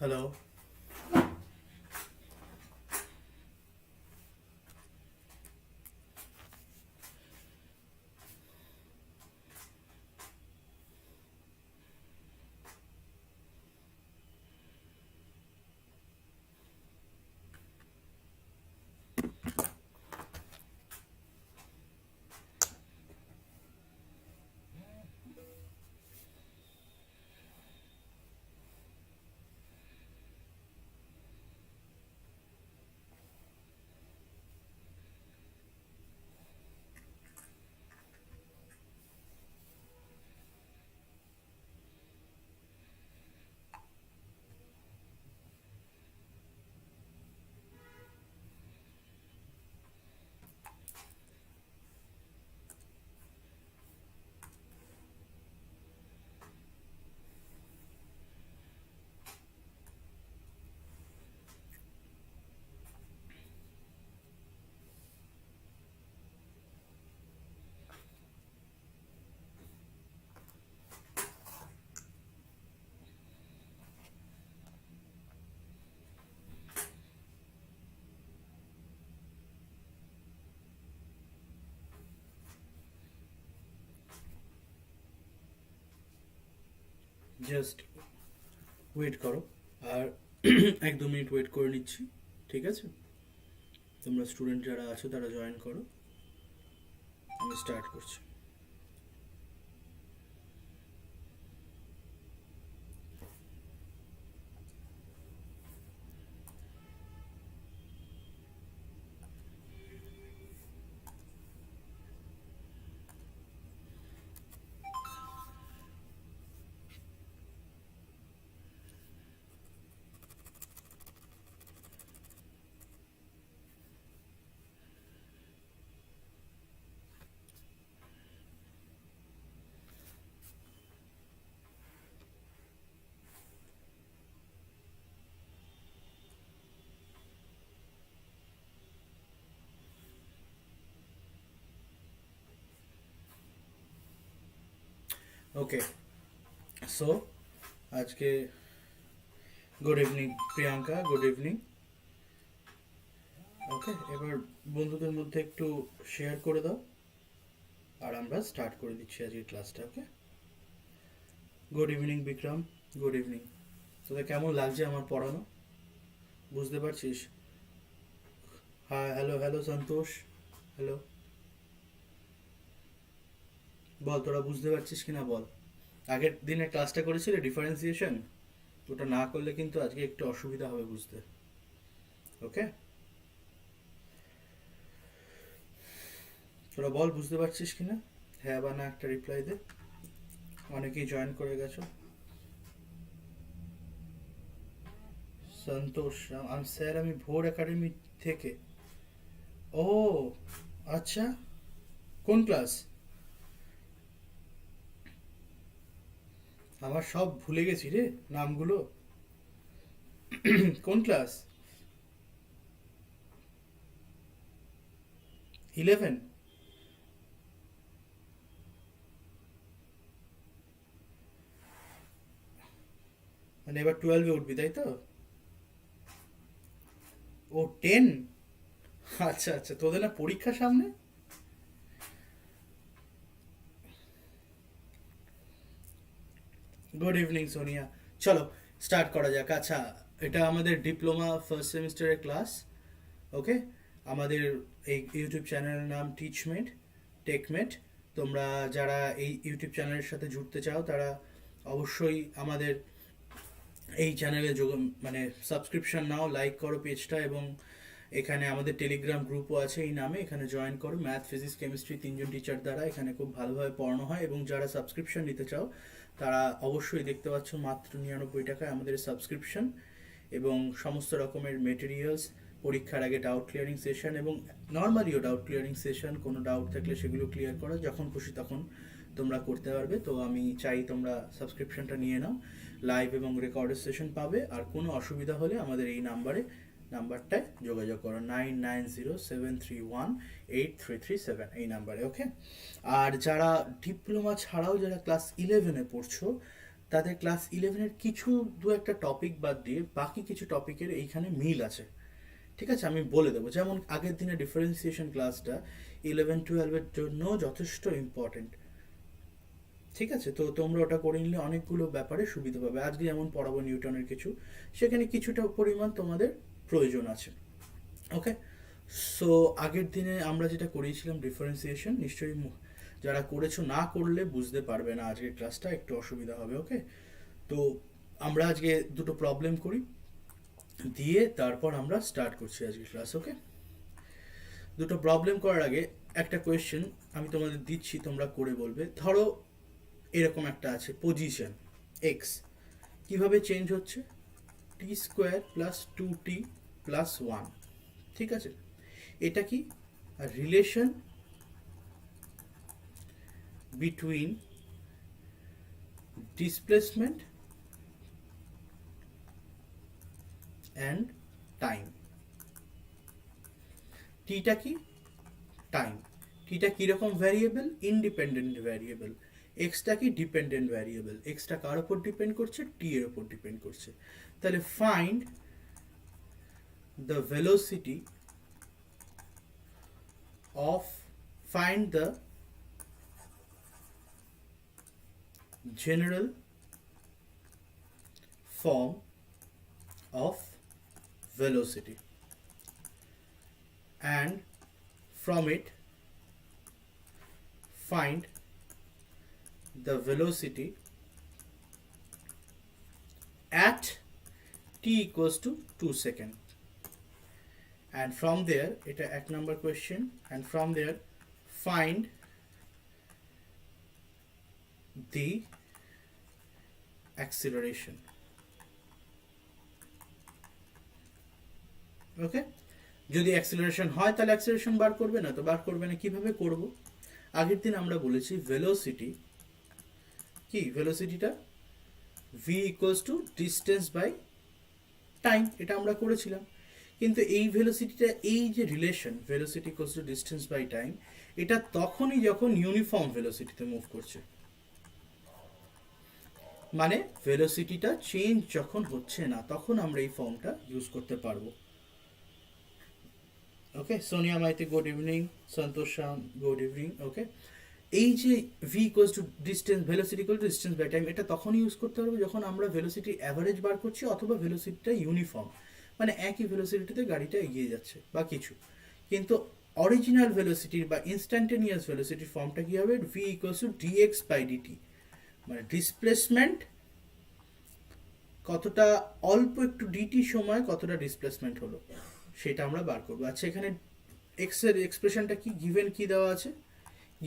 Hello. Just wait করো, আর 1-2 minute wait করে নিচ্ছি, ঠিক আছে? তোমরা স্টুডেন্ট যারা আছো তারা জয়েন করো, আমি স্টার্ট করছি। ওকে, সো আজকে good evening Priyanka, good evening. Okay, এবার বন্ধুদের মধ্যে একটু শেয়ার করে দাও, আর আমরা স্টার্ট করে দিচ্ছি আজকের ক্লাসটা। Okay, good evening Bikram, good evening. তোদের কেমন লাগছে আমার পড়ানো, বুঝতে পারছিস? হ্যাঁ, হ্যালো হ্যালো সন্তোষ, হ্যালো। বল, তোরা বুঝতে পারছিস কিনা বল। আগের দিনে ক্লাসটা করেছিলে ডিফারেন্সিয়েশন, ওটা না করলে কিন্তু আজকে একটু অসুবিধা হবে বুঝতে। ওকে, তোরা বল বুঝতে পারছিস কিনা, হ্যাঁ বা না একটা রিপ্লাই দে। অনেকেই জয়েন করে গেছো। সন্তোষ, স্যার আমি ভোর একাডেমি থেকে। ও আচ্ছা, কোন ক্লাস? আমার সব ভুলে গেছি রে নামগুলো। কোন ক্লাস? 11? মানে এবার 12-এ উঠবি তাই তো? ও 10? আচ্ছা আচ্ছা, তোদের না পরীক্ষা সামনে। Good evening Sonia. চলো স্টার্ট করা যাক। আচ্ছা, এটা আমাদের ডিপ্লোমা ফার্স্ট সেমিস্টারের ক্লাস। ওকে, আমাদের এই ইউটিউব চ্যানেলের নাম টিচমেট টেকমেট। তোমরা যারা এই ইউটিউব চ্যানেলের সাথে জুড়তে চাও তারা অবশ্যই আমাদের এই চ্যানেলে মানে সাবস্ক্রিপশন নাও, লাইক করো পেজটা, এবং এখানে আমাদের টেলিগ্রাম গ্রুপও আছে এই নামে, এখানে জয়েন করো। ম্যাথ, ফিজিক্স, কেমিস্ট্রি 3জন টিচার দ্বারা এখানে খুব ভালোভাবে পড়ানো হয়, এবং যারা সাবস্ক্রিপশন নিতে চাও তারা অবশ্যই দেখতে পাচ্ছ মাত্র 99 টাকায় আমাদের সাবস্ক্রিপশন, এবং সমস্ত রকমের মেটেরিয়ালস, পরীক্ষার আগে ডাউট ক্লিয়ারিং সেশন, এবং নর্মালিও ডাউট ক্লিয়ারিং সেশন, কোনো ডাউট থাকলে সেগুলো ক্লিয়ার করা যখন খুশি তখন তোমরা করতে পারবে। তো আমি চাই তোমরা সাবস্ক্রিপশনটা নিয়ে নাও, লাইভ এবং রেকর্ডেড সেশন পাবে। আর কোনো অসুবিধা হলে আমাদের এই নাম্বারটায় যোগাযোগ করো, 9907318337, এই নাম্বারে। ওকে, আর যারা ডিপ্লোমা ছাড়াও যারা ক্লাস 11-এ পড়ছো তাদের ক্লাস 11-এর কিছু দু একটা টপিক বাদ দিয়ে বাকি কিছু টপিকের এইখানে মিল আছে। ঠিক আছে, আমি বলে দেবো। যেমন আগের দিনে ডিফারেন্সিয়েশন ক্লাসটা 11-12-এর জন্য যথেষ্ট ইম্পর্টেন্ট। ঠিক আছে, তো তোমরা ওটা করে নিলে অনেকগুলো ব্যাপারে সুবিধা পাবে। আজকে যেমন পড়াবো নিউটনের কিছু, সেখানে কিছুটা পরিমাণ তোমাদের প্রয়োজন আছে। ওকে, সো আগের দিনে আমরা যেটা করিয়েছিলাম ডিফারেন্সিয়েশন, নিশ্চয়ই যারা করেছো, না করলে বুঝতে পারবে না, আজকের ক্লাসটা একটু অসুবিধা হবে। ওকে, তো আমরা আজকে দুটো প্রবলেম করি, দিয়ে তারপর আমরা স্টার্ট করছি আজকের ক্লাস। ওকে, দুটো প্রবলেম করার আগে একটা কোয়েশ্চেন আমি তোমাদের দিচ্ছি, তোমরা করে বলবে। ধরো এরকম একটা আছে, পজিশন এক্স কিভাবে চেঞ্জ হচ্ছে, টি স্কোয়ার প্লাস 2t প্লাস 1। ঠিক আছে, এটা কি relation between displacement and time. টিটা কি টাইম, টিটা কিরকম ভ্যারিয়েবল, ইন্ডিপেন্ডেন্ট ভ্যারিয়েবল। এক্সটা কি ডিপেন্ডেন্ট ভ্যারিয়েবল, এক্সটা কার উপর ডিপেন্ড করছে, টি এর উপর ডিপেন্ড করছে। তাহলে find the velocity of find the general form of velocity, and from it find the velocity at t equals to 2 seconds. And from there, এটা 1 number question, and from there find the acceleration. ওকে, যদি acceleration হয় তাহলে acceleration বার করবে, না তো বার করবে না। কিভাবে করব, আগের দিন আমরা বলেছি ভেলোসিটি কি, ভেলোসিটিটা v equals to distance by time, এটা আমরা করেছিলাম। কিন্তু এই ভেলোসিটিটা, এই যে relation velocity equals to distance by time, এটা তখনই যখন ইউনিফর্ম ভেলোসিটিতে মুভ করছে, মানে ভেলোসিটিটা চেঞ্জ যখন হচ্ছে না, তখন আমরা এই ফর্মটা ইউজ করতে পারবো। Okay, Sonia Maiti good evening, Santosh Shyam good evening. Okay, এই যে v equals to distance, velocity equal to distance by time, এটা তখনই ইউজ করতে পারবো যখন আমরা ভেলোসিটি অ্যাভারেজ বার করছি, অথবা ভেলোসিটিটা ইউনিফর্ম, মানে একই ভেলোসিটিতে গাড়িটা এগিয়ে যাচ্ছে বা কিছু। কিন্তু অরিজিনাল ভেলোসিটির বা ইনস্ট্যান্টেনিয়াস ভেলোসিটির ফর্মটা কি হবে, v equals to dx by dt, মানে ডিসপ্লেসমেন্ট কতটা, অল্প একটু dt সময় কতটা ডিসপ্লেসমেন্ট হলো, সেটা আমরা বার করবো। আচ্ছা, এখানে x এর এক্সপ্রেশনটা কি গিভেন, কি দেওয়া আছে,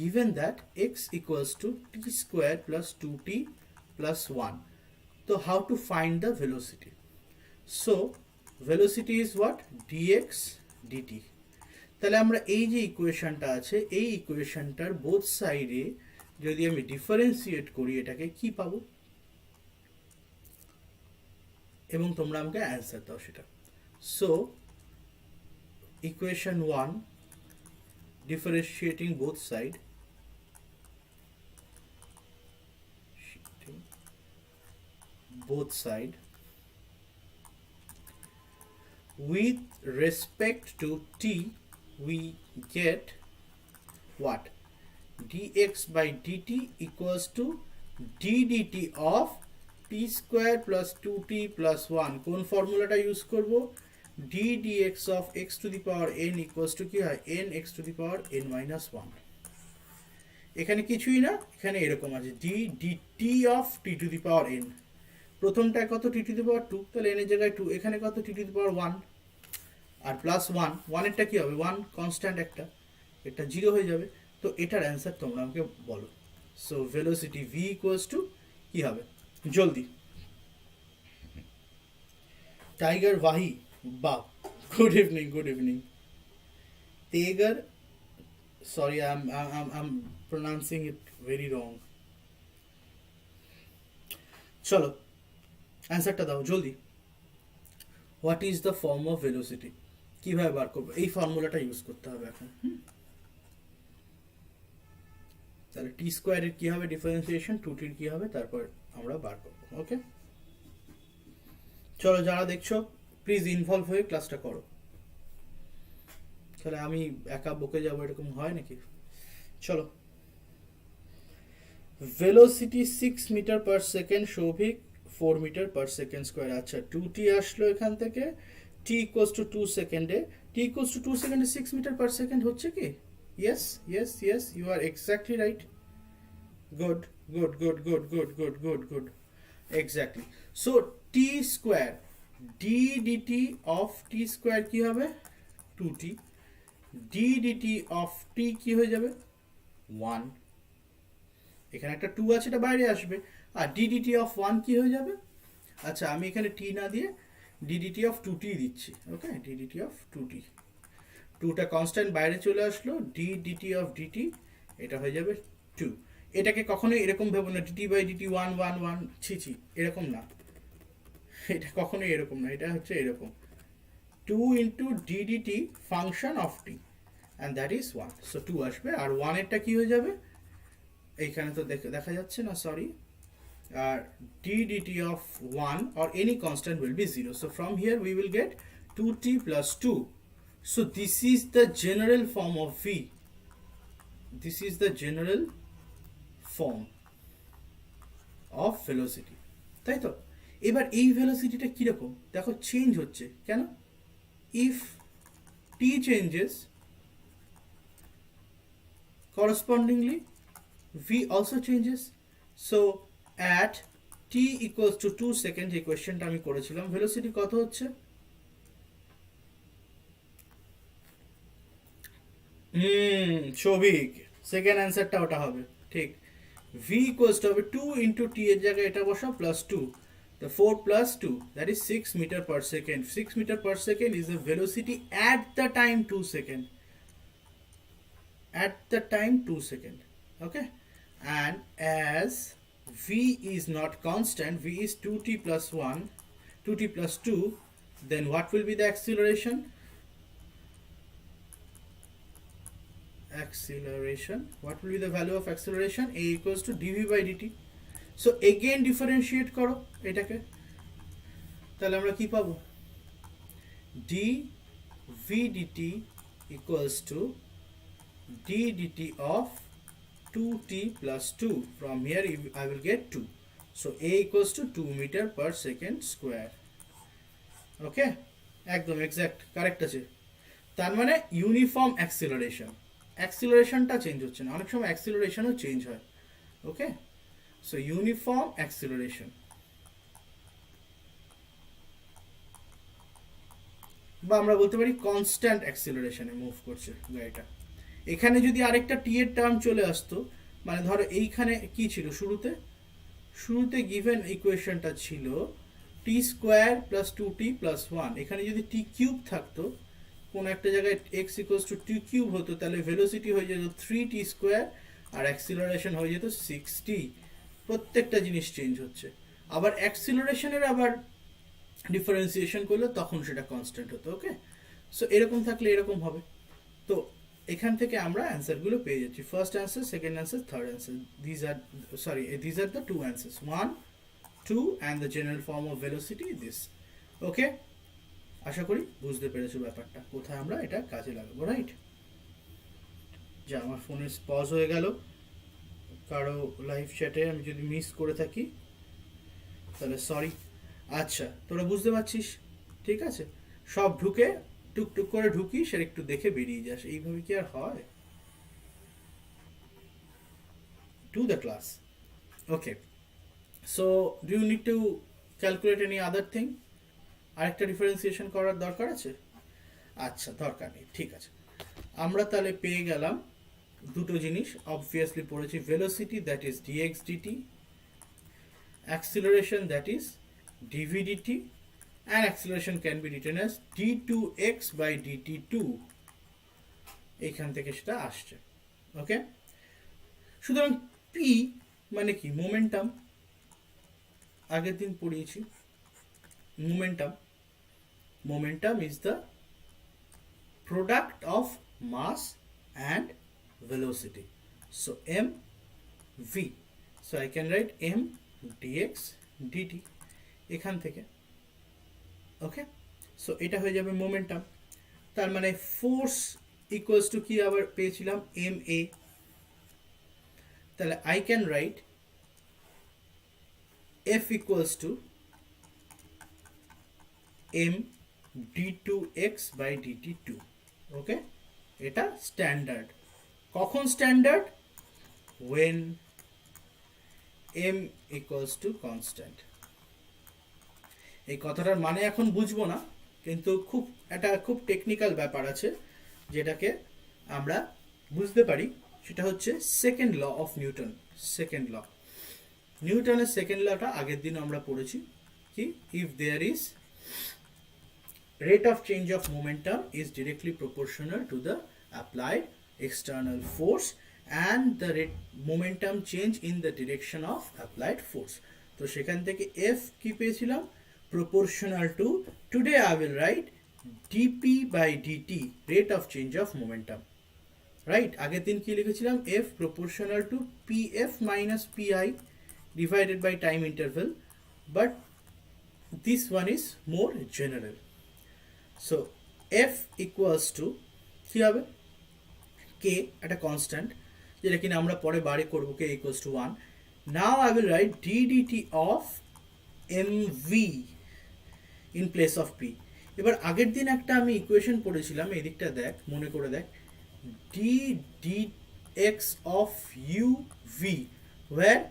given that x equals to t square plus 2t plus 1. So how to find the velocity? So velocity is what, dx dt. তাহলে আমরা এই যে ইকুয়েশনটা আছে, এই ইকুয়েশনটার বোথ সাইডে যদি আমি ডিফারেন্সিয়েট করি, এটাকে কি পাবো, এবং তোমরা আমাকে অ্যান্সার দাও সেটা। So equation 1, differentiating both side, with respect to t, we get what, dx by dt equals to d dt of t square plus 2t plus 1. কোন ফর্মুলাটা ইউজ করব, d dx of x to the power n equals to কি হয়, n x to the power n minus 1. এখানে কিছুই না, এখানে এরকম আছে d dt of t to the power n, প্রথমটা কত, t to the power 2, তাহলে n এর জায়গায় 2, এখানে কত, t to the power 1, আর প্লাস 1, 1 এরটা কি হবে, 1 কনস্ট্যান্ট একটা, এটা 0 হয়ে যাবে। তো এটার অ্যান্সার তোমরা আমাকে বলো। So velocity v equals to কি হবে, জলদি। টাইগার ওয়াহি, বাহ, গুড ইভিনিং, গুড ইভিনিং। তেগার, sorry, I'm pronouncing it very wrong. চলো অ্যান্সারটা দাও জলদি। What is the form of velocity, কিভাবে বার করবো, এই ফর্মুলাটা ইউজ করতে হবে এখন। তাহলে টি স্কোয়ারের কি হবে ডিফারেন্সিয়েশন, 2t কি হবে, তারপর আমরা বার করবো। ওকে, চলো যারা দেখছো প্লিজ ইনভলভ হয়ে ক্লাসটা করো, তাহলে আমি একা বকে যাবো এরকম হয় নাকি। চলো, velocity 6 metre per second, Souvik 4 metre per second square. আচ্ছা 2t আসলো এখান থেকে, t ইকুয়ালস টু 2 সেকেন্ডে, t ইকুয়ালস টু 2 সেকেন্ডে 6 মিটার পার সেকেন্ড হচ্ছে কি? Yes yes yes, you are exactly right. Good good good good good good good good, exactly. So t square d dt of t square কি হবে? 2t। d dt of t কি হয়ে যাবে? 1। এখানে একটা 2 আছে, এটা বাইরে আসবে। আর d dt অফ 1 কি হয়ে যাবে? আচ্ছা আমি এখানে t না দিয়ে d dt অফ 2t দিচ্ছি। ওকে, d dt অফ 2t, 2টা কনস্ট্যান্ট বাইরে চলে আসলো, d dt অফ dt এটা হয়ে যাবে 2। এটাকে কখনোই এরকম ভেবো না dt বাই dt 1 1 1, ছি ছি, এরকম না, এটা কখনোই এরকম না, এটা হচ্ছে এরকম 2 into d dt function of t, and that is 1। So 2 আসবে, আর 1 এরটা কি হয়ে যাবে? এইখানে তো দেখা যাচ্ছে না, sorry. d dt of 1 or any constant will be 0. So from here we will get 2t plus 2. So this is the general form of v. This is the general form of velocity. তাই তো? এবার এই ভেলোসিটিটা কিরকম দেখো, change হচ্ছে কেন? If t changes, correspondingly v also changes. So at t equals to 2 second, এই কোয়েশ্চেনটা আমি করেছিলাম, ভেলোসিটি কত হচ্ছে? সৌভিক সেকেন্ড অ্যান্সারটা ওটা হবে ঠিক। v equals to হবে 2 into t এর জায়গায় এটা বসাও plus 2, the 4 plus 2 that is 6 meter per second. 6 meter per second is the velocity at the time 2 second, at the time 2 second. Okay, and as v is not constant, v is 2t plus 1, 2t plus 2, then what will be the acceleration? Acceleration, what will be the value of acceleration? A equals to dv by dt. So again differentiate করো এটাকে, তাহলে আমরা কি পাবো? dv dt equals to d dt of 2t plus 2. From here I will get 2. So a equals to 2 meter per second square. Okay, একদম exact correct আছে। তার মানে ইউনিফর্ম অ্যাক্সিলারেশন, অ্যাক্সিলারেশনটা চেঞ্জ হচ্ছে না, অনেক সময় অ্যাক্সিলারেশনও চেঞ্জ হয়। ওকে, সো ইউনিফর্ম অ্যাক্সিলারেশন, বা আমরা বলতে পারি কনস্ট্যান্ট অ্যাক্সিলারেশনে মুভ করছে গাড়িটা। এখানে যদি আরেকটা টি এর টার্ম চলে আসতো, মানে ধরো এইখানে কি ছিল শুরুতে, শুরুতে গিভেন ইকুয়েশনটা ছিল টি স্কোয়ার প্লাস 2t প্লাস 1, এখানে যদি টি কিউব থাকতো, কোনো একটা জায়গায় x equals to T cube হতো, তাহলে ভেলোসিটি হয়ে যেত 3t স্কোয়ার আর অ্যাক্সিলারেশন হয়ে যেত 6t। প্রত্যেকটা জিনিস চেঞ্জ হচ্ছে। আবার অ্যাক্সিলারেশনের আবার ডিফারেন্সিয়েশন করলে তখন সেটা কনস্ট্যান্ট হতো। ওকে, সো এরকম থাকলে এরকম হবে। তো এখান থেকে আমরা অ্যান্সারগুলো পেয়ে যাচ্ছি, first answer, second answer, third answer. These are the two answers, 1 2 and the general form of velocity this. Okay, আশা করি বুঝতে পেরেছো ব্যাপারটা, কোথায় আমরা এটা কাজে লাগাবো, রাইট? যা আমার ফোনে পজ হয়ে গেল, কারো লাইভ চ্যাটে আমি যদি মিস করে থাকি তাহলে সরি। আচ্ছা তোরা বুঝতে পারছিস, ঠিক আছে? সব ঢুকে টুকটুক করে ঢুকি, সে একটু দেখে বেরিয়ে যাস, এইভাবে কি আর হয়? To the class. Okay, so do you need to calculate any other thing? আরেকটা ডিফারেন্সিয়েশন করার দরকার আছে? আচ্ছা দরকার নেই, ঠিক আছে। আমরা তাহলে পেয়ে গেলাম দুটো জিনিস, অবভিয়াসলি পড়েছি, velocity that is dx dt, acceleration that is dv dt, and acceleration can be written as d2x by dt2, এখান থেকে সেটা আসছে। ওকে, সুতরাং p মানে কি? মোমেন্টাম, আগের দিন পড়িয়েছি momentum. Momentum is the product of mass and velocity. So m v. So I can write m dx DT এখান থেকে। ওকে, সো এটা হয়ে যাবে মোমেন্টাম। তার মানে ফোর্স ইকুয়ালস টু কি আবার পেয়েছিলাম এম এ, তাহলে I can write F equals to M D two X by DT two. Okay, এটা স্ট্যান্ডার্ড। কখন standard? when m equals to constant। এই কথাটার মানে এখন বুঝবো না, কিন্তু একটা খুব টেকনিক্যাল ব্যাপার আছে যেটাকে আমরা বুঝতে পারি, সেটা হচ্ছে second law of Newton. Second law, নিউটনের সেকেন্ড লটা আগের দিন আমরা পড়েছি কি, if there is rate of change of momentum is directly proportional to the applied external force and the momentum change in the direction of applied force। তো সেখান থেকে f কি পেয়েছিলাম, proportional to, today I will write dp by dt, rate of change of momentum, right? আগের দিন কি লিখেছিলাম, f proportional to pf minus pi divided by time interval, but this one is more general। So f equals to কি হবে, k একটা constant যেটা কিনা আমরা পরে বারে করব, k equals to 1। now I will write d dt of mv in place of p। এবার আগের দিন একটা আমি ইকুয়েশন পড়েছিলাম, এই দিকটা দেখ, মনে করে দেখ, d dx of uv, where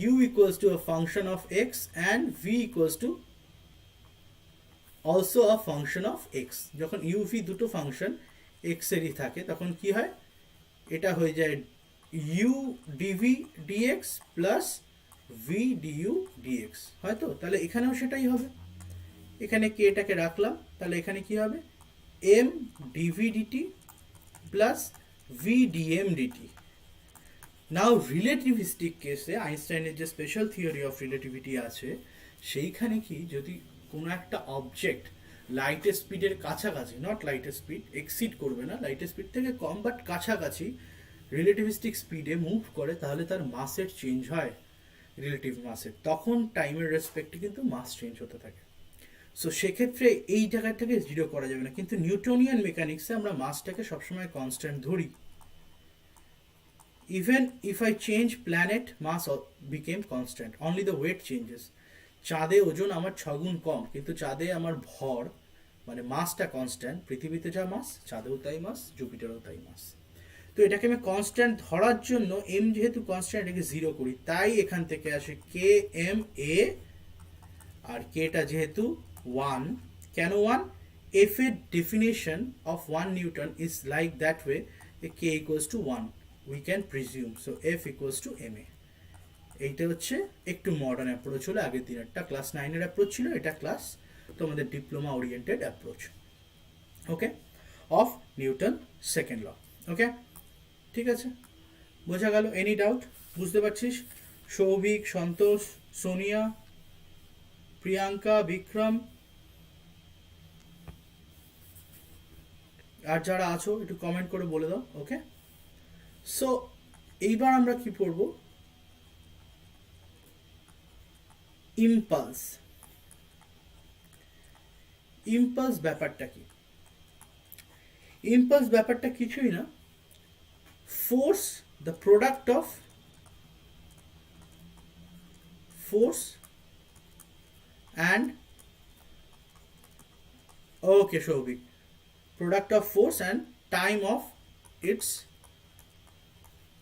u equals to a function of x and v equals to also a function of x। যখন uv দুটো ফাংশন x এরই থাকে তখন কি হয়, এটা হয়ে যায় u dv dx plus v du dx, হয়তো? তাহলে এখানেও সেটাই হবে, এখানে k টাকে রাখলাম, তাহলে এখানে কি হবে, m dv dt plus v dm dt। নাও রিলেটিভিস্টিক কেসে আইনস্টাইনের যে স্পেশাল থিওরি অফ রিলেটিভিটি আছে, সেইখানে কি যদি কোনো একটা অবজেক্ট লাইটের স্পিডের কাছাকাছি, নট লাইটের স্পিড এক্সিড করবে না, লাইটের স্পিড থেকে কম বাট কাছাকাছি রিলেটিভিস্টিক স্পিডে মুভ করে, তাহলে তার মাসের চেঞ্জ হয়, রিলেটিভ মাসের, তখন টাইমের রেসপেক্টে কিন্তু মাস চেঞ্জ হতে থাকে। সো সেক্ষেত্রে এই জায়গাটাকে জিরো করা যাবে না, কিন্তু নিউটনিয়ান মেকানিক্সে আমরা মাসটাকে সবসময় কনস্ট্যান্ট ধরি। even if I change planet, mass became constant, only the weight changes। চাঁদে ওজন আমার 6 গুণ কম, কিন্তু চাঁদে আমার ভর মানে মাসটা কনস্ট্যান্ট, পৃথিবীতে যা মাস চাঁদেও তাই মাস, জুপিটারও তাই মাস। তো এটাকে আমি কনস্ট্যান্ট ধরার জন্য m যেহেতু কনস্ট্যান্ট, এটাকে জিরো করি, তাই এখান থেকে আসে কে এম এ, আর কেটা যেহেতু 1, কেন 1, f এর definition of 1 Newton is like that way, k equals to 1 we can presume, so f equals to ma। এইটা হচ্ছে একটু মডার্ন অ্যাপ্রোচ, হলো আগের দিনেরটা ক্লাস 9 এর অ্যাপ্রোচ ছিল, এটা ক্লাস তোমাদের diploma oriented approach, okay, of Newton second law. Okay, ঠিক আছে, বোঝা গেল? Any doubt? বুঝতে পারছিস? সৌভিক, সন্তোষ, সোনিয়া, প্রিয়াঙ্কা, বিক্রম, আর যারা আছো একটু কমেন্ট করে বলে দাও। ওকে, সো এইবার আমরা কি পড়ব, ইম্পালস। ইম্পালস ব্যাপারটা কি? ইম্পালস ব্যাপারটা কিছুই না, force, the product of force and, okay Souvik, product of force and time of its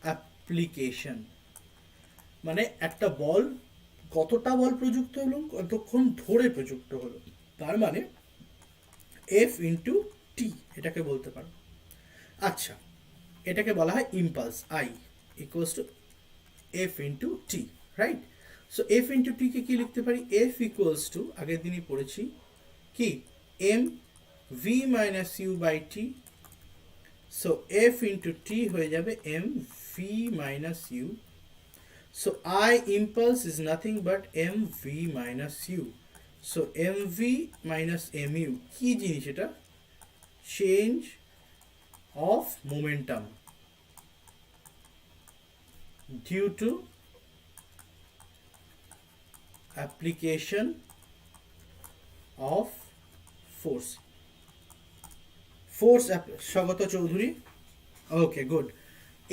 application. মানে একটা বল কতটা বল প্রযুক্ত হলো, কতক্ষণ ধরে প্রযুক্ত হলো, তার মানে এফ ইন্টু টি এটাকে বলতে পারো। আচ্ছা, এটাকে বলা হয় impulse, I equals to F into T, right? So F into T কে কি লিখতে পারি, এফ ইকুয়ালস টু, আগের দিনই পড়েছি কি, M V minus U by T. So F into T হয়ে যাবে M V minus U. So I impulse is nothing but mv minus u. So mv minus mu কি জিনিস এটা, change of momentum due to application of force. Swagata Chowdhury. Okay, good.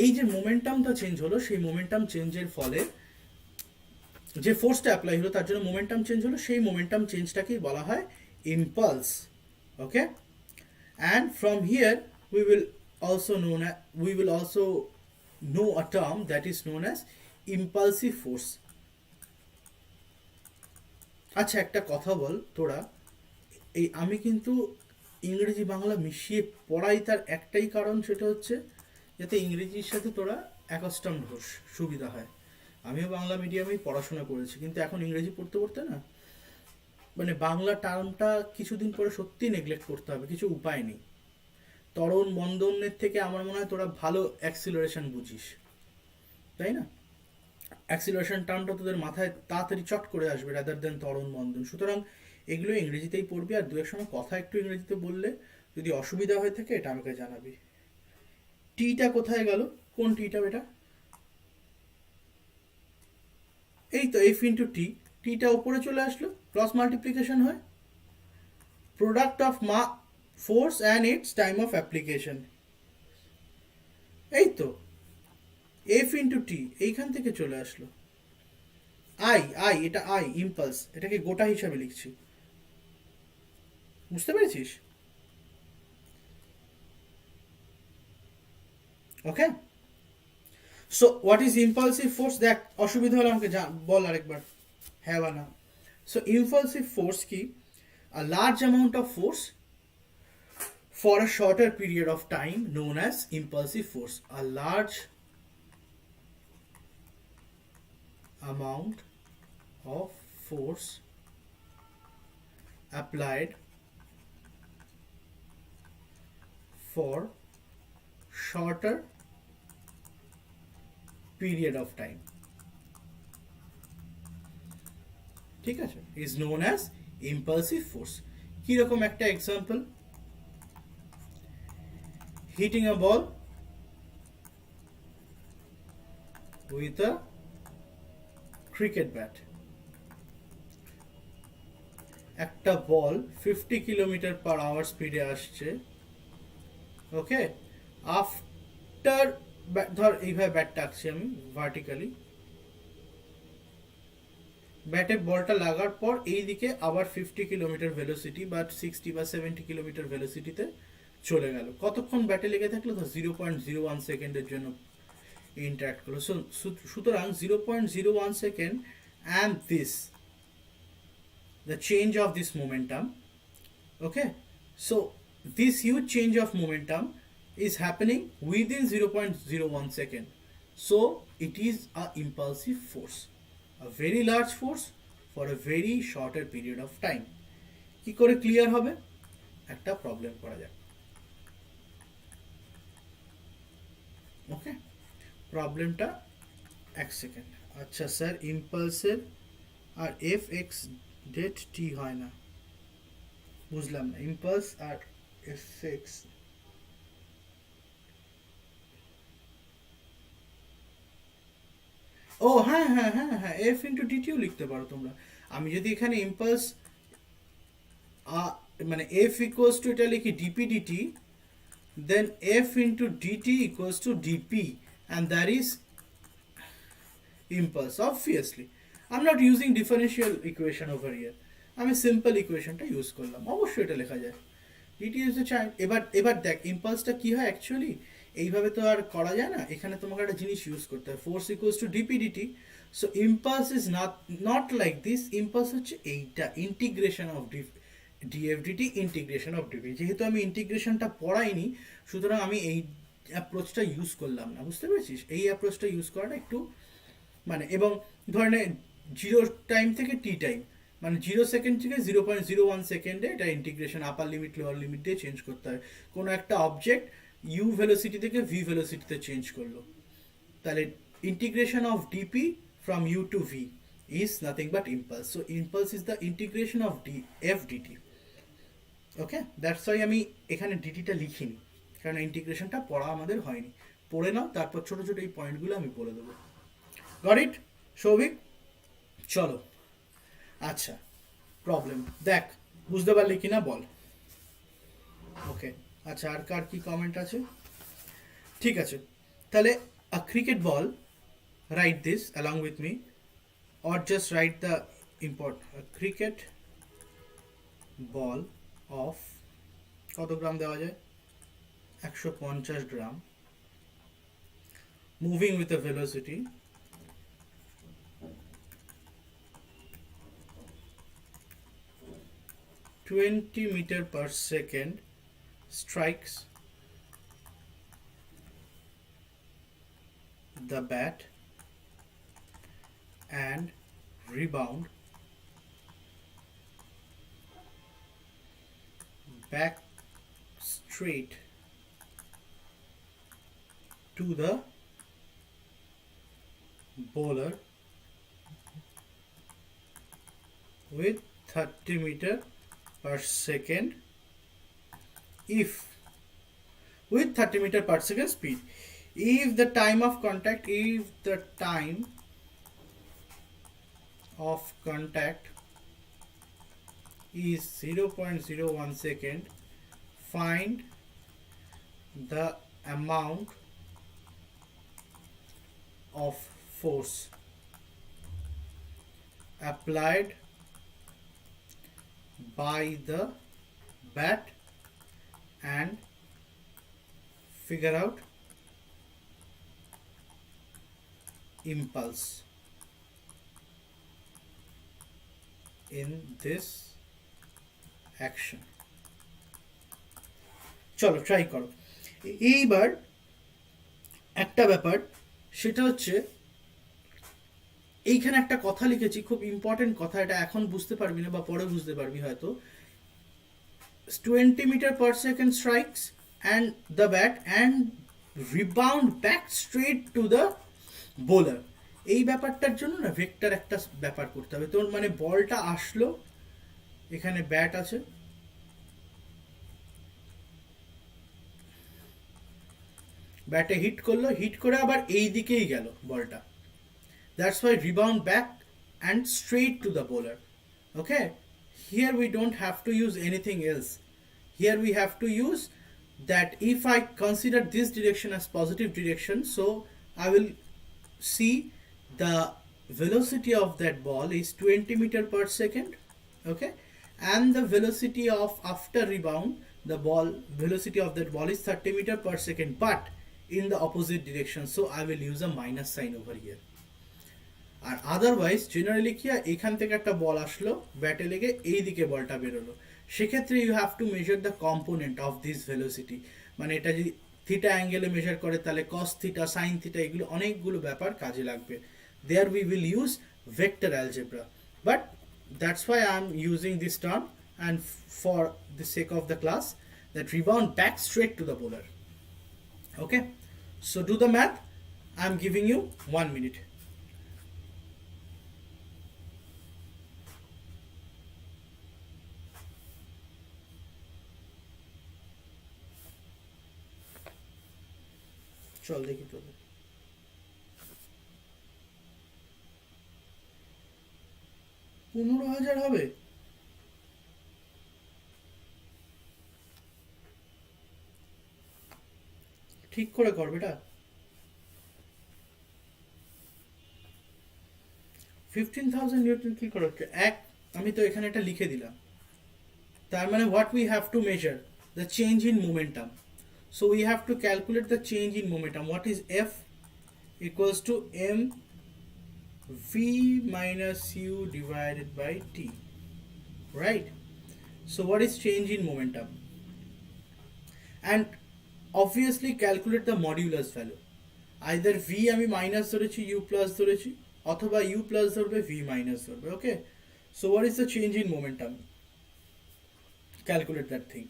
এই যে মোমেন্টামটা change হলো, সেই momentum চেঞ্জের ফলে যে ফোর্সটা অ্যাপ্লাই হলো তার জন্য মোমেন্টাম চেঞ্জ হলো, সেই মোমেন্টাম চেঞ্জটাকেই বলা হয় impulse. Okay, and from here we will also know a term that is known as impulsive force. আচ্ছা, একটা কথা বল তোরা, এই আমি কিন্তু ইংরেজি বাংলা মিশিয়ে পড়াই, তার একটাই কারণ, সেটা হচ্ছে যাতে ইংরেজির সাথে তোরা অ্যাকাস্টমড হোস, সুবিধা হয়। আমিও বাংলা মিডিয়ামেই পড়াশোনা করেছি, কিন্তু এখন ইংরেজি পড়তে পড়তে না, মানে বাংলা টার্মটা কিছুদিন পরে সত্যি নেগলেক্ট করতে হবে, কিছু উপায় নেই। ত্বরণ মন্দনের থেকে আমার মনে হয় তোরা ভালো অ্যাক্সিলারেশন বুঝিস, তাই না? অ্যাক্সিলারেশন টার্মটা তোদের মাথায় তাড়াতাড়ি চট করে আসবে রাদার দেন ত্বরণ মন্দন। সুতরাং এগুলো ইংরেজিতেই পড়বি, আর দু এক সময় কথা একটু ইংরেজিতে বললে যদি অসুবিধা হয়ে থাকে এটা আমাকে জানাবি। টিটা কোথায় গেল? কোন টিটা এটা? এই তো এফ ইন্টু টি। টিটা উপরে চলে আসলো, ক্রস মাল্টিপ্লিকেশন হয়, product of force and it's time of application. এই তো এফ ইন্টু টি এইখান থেকে চলে আসলো। এটা ইম্পালস, এটাকে গোটা হিসাবে লিখছি, বুঝতে পেরেছিস? Okay, so what is impulsive force? দেখ, অসুবিধা হলে আমাকে বল আরেকবার, হ্যাঁ বা না। সো ইম্পালসিভ ফোর্স কি? A large amount of force for a shorter period of time known as impulsive force. A large amount of force applied for shorter period of time, ঠিক আছে, is known as impulsive force. কি রকম একটা example? hitting a ball with a cricket bat. একটা বল 50 kilometre per hour স্পিডে আসছে। ওকে, after, ধর এইভাবে ব্যাটটা আঁকছি আমি ভার্টিক্যালি, ব্যাটে বলটা লাগার পর এই দিকে আবার 50 কিলোমিটার ভেলোসিটি বা 60 বা 70 কিলোমিটার ভেলোসিটিতে চলে গেল। কতক্ষণ ব্যাটে লেগে থাকলো? তো 0.01 সেকেন্ডের জন্য ইন্টারাক্ট করলো। সুতরাং 0.01 second and the change of this momentum. Okay, so this huge change of momentum is happening within 0.01 second. So it is a impulsive force, a very large force for a very shorter period of time. কি করে clear হবে? একটা problem করা যাক। ওকে, প্রবলেমটা এক second. আচ্ছা sir, ইম্পালসের আর F x date টি হয় না, বুঝলাম না। ইম্পালস আর এফ এক্স, ও হ্যাঁ হ্যাঁ হ্যাঁ হ্যাঁ, এফ ইন্টু ডিটিও লিখতে পারো তোমরা। আমি যদি এখানে ইম্পালস মানে এফ ইকুয়ালস টু এটা লিখি DP DT, then f into dt equals to dp, and that is impulse. Obviously I'm not using differential equation over here, আমি সিম্পল ইকুয়েশনটা ইউজ করলাম। অবশ্যই এটা লেখা যায়, dt is the child। এবার দেখ ইম্পালসটা কি হয় অ্যাকচুয়ালি, এইভাবে তো আর করা যায় না, এখানে তোমাকে একটা জিনিস ইউজ করতে হয়, force equals to DP DT. So impulse is not like this, impulse হচ্ছে এইটা, integration of DFDT, integration of DV. যেহেতু আমি ইন্টিগ্রেশনটা পড়াইনি, সুতরাং আমি এই অ্যাপ্রোচটা ইউজ করলাম না, বুঝতে পেরেছিস? এই অ্যাপ্রোচটা ইউজ করাটা একটু মানে, এবং ধরনের জিরো টাইম থেকে টি টাইম, মানে 0 সেকেন্ড থেকে 0.01 সেকেন্ডে এটা integration upper limit lower limit দিয়ে চেঞ্জ করতে হয়। কোনো একটা অবজেক্ট ইউ ভেলোসিটি থেকে ভি ভেলোসিটিতে চেঞ্জ করলো, তাহলে integration of DP from U to V is nothing but impulse. So impulse is the integration of f dt. Okay, that's why আমি এখানে ডিটিটা লিখিনি, কারণ ইন্টিগ্রেশনটা পড়া আমাদের হয়নি। পড়ে নাও, তারপর ছোটো ছোটো এই পয়েন্টগুলো আমি বলে দেবো। Got it Souvik? চলো আচ্ছা, প্রবলেম দেখ, বুঝতে পারলি কিনা বল। ওকে, আচ্ছা, আর কার কি কমেন্ট আছে? ঠিক আছে, তাহলে a cricket ball, write this along with me, or just write the import. A cricket ball of কত গ্রাম দেওয়া যায়? 150 গ্রাম, moving with a velocity 20 meter per second, strikes the bat and rebound back straight to the bowler with 30 meter per second if with 30 meter per second speed. If the time of contact is 0.01 second, find the amount of force applied by the bat and figure out impulse in this action. চলো try করো। এইবার একটা ব্যাপার, সেটা হচ্ছে এইখানে একটা কথা লিখেছি, খুব ইম্পর্টেন্ট কথা, এটা এখন বুঝতে পারবি না বা পরে বুঝতে পারবি হয়তো। 20 meter per second strikes and the bat and rebound back straight to the bowler, এই ব্যাপারটার জন্য না ভেক্টর একটা ব্যাপার করতে হবে। তোর মানে বলটা আসলো, এখানে ব্যাট আছে, ব্যাটে হিট করলো, হিট করে আবার এই দিকেই গেল বলটা, that's why rebound back and straight to the bowler. Okay, here we don't have to use anything else. Here we have to use that if I consider this direction as positive direction, so I will see the velocity of that ball is 20 meter per second. Okay, and the velocity of after rebound, the ball velocity of that ball is 30 meter per second, but in the opposite direction, so I will use a minus sign over here. আর otherwise generally কি হয়, এখান থেকে একটা বল আসলো, ব্যাটে লেগে এই দিকে বলটা বেরোলো, সেক্ষেত্রে you have to measure the component of this velocity. মানে এটা যদি থিটা অ্যাঙ্গেলে মেজার করে তাহলে কস থিটা, সাইন থিটা, এগুলো অনেকগুলো ব্যাপার কাজে লাগবে। There we will use vector algebra, but that's why I am using this term and for the sake of the class that rebound back straight to the bowler. Okay, so do the math, I am giving you 1 minute. চল দেখি তোদের 15,000 হবে। ঠিক করে কর বেটা। 15,000 Newton কি করে হচ্ছে? আমি তো এখানে এটা লিখে দিলাম, তার মানে what we have to measure the change in momentum, so we have to calculate the change in momentum. What is F? Equals to m v minus u divided by t, right? So what is change in momentum? And obviously calculate the modulus value. Either v আমি minus ধরেছি, u plus ধরেছি, অথবা u plus ধরবে, v minus ধরবে। ওকে, so what is the change in momentum? Calculate that thing.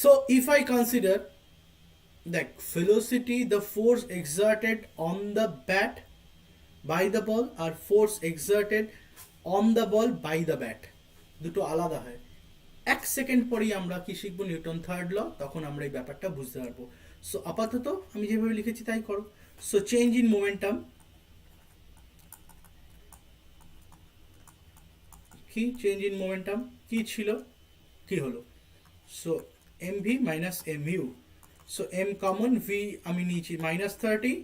So if I consider the velocity, the force exerted on the bat by the ball, or force exerted on the ball by the bat, দুটো আলাদা হয়। 1 second পরেই আমরা কি শিখবো, Newton third ল, তখন আমরা এই ব্যাপারটা বুঝতে পারবো। সো আপাতত আমি যেভাবে লিখেছি তাই করো। সো চেঞ্জ ইন মোমেন্টাম কি চেঞ্জ ইন মোমেন্টাম কি ছিল, কি হলো, so mv minus mu, so m common, v আমি নিয়েছি -30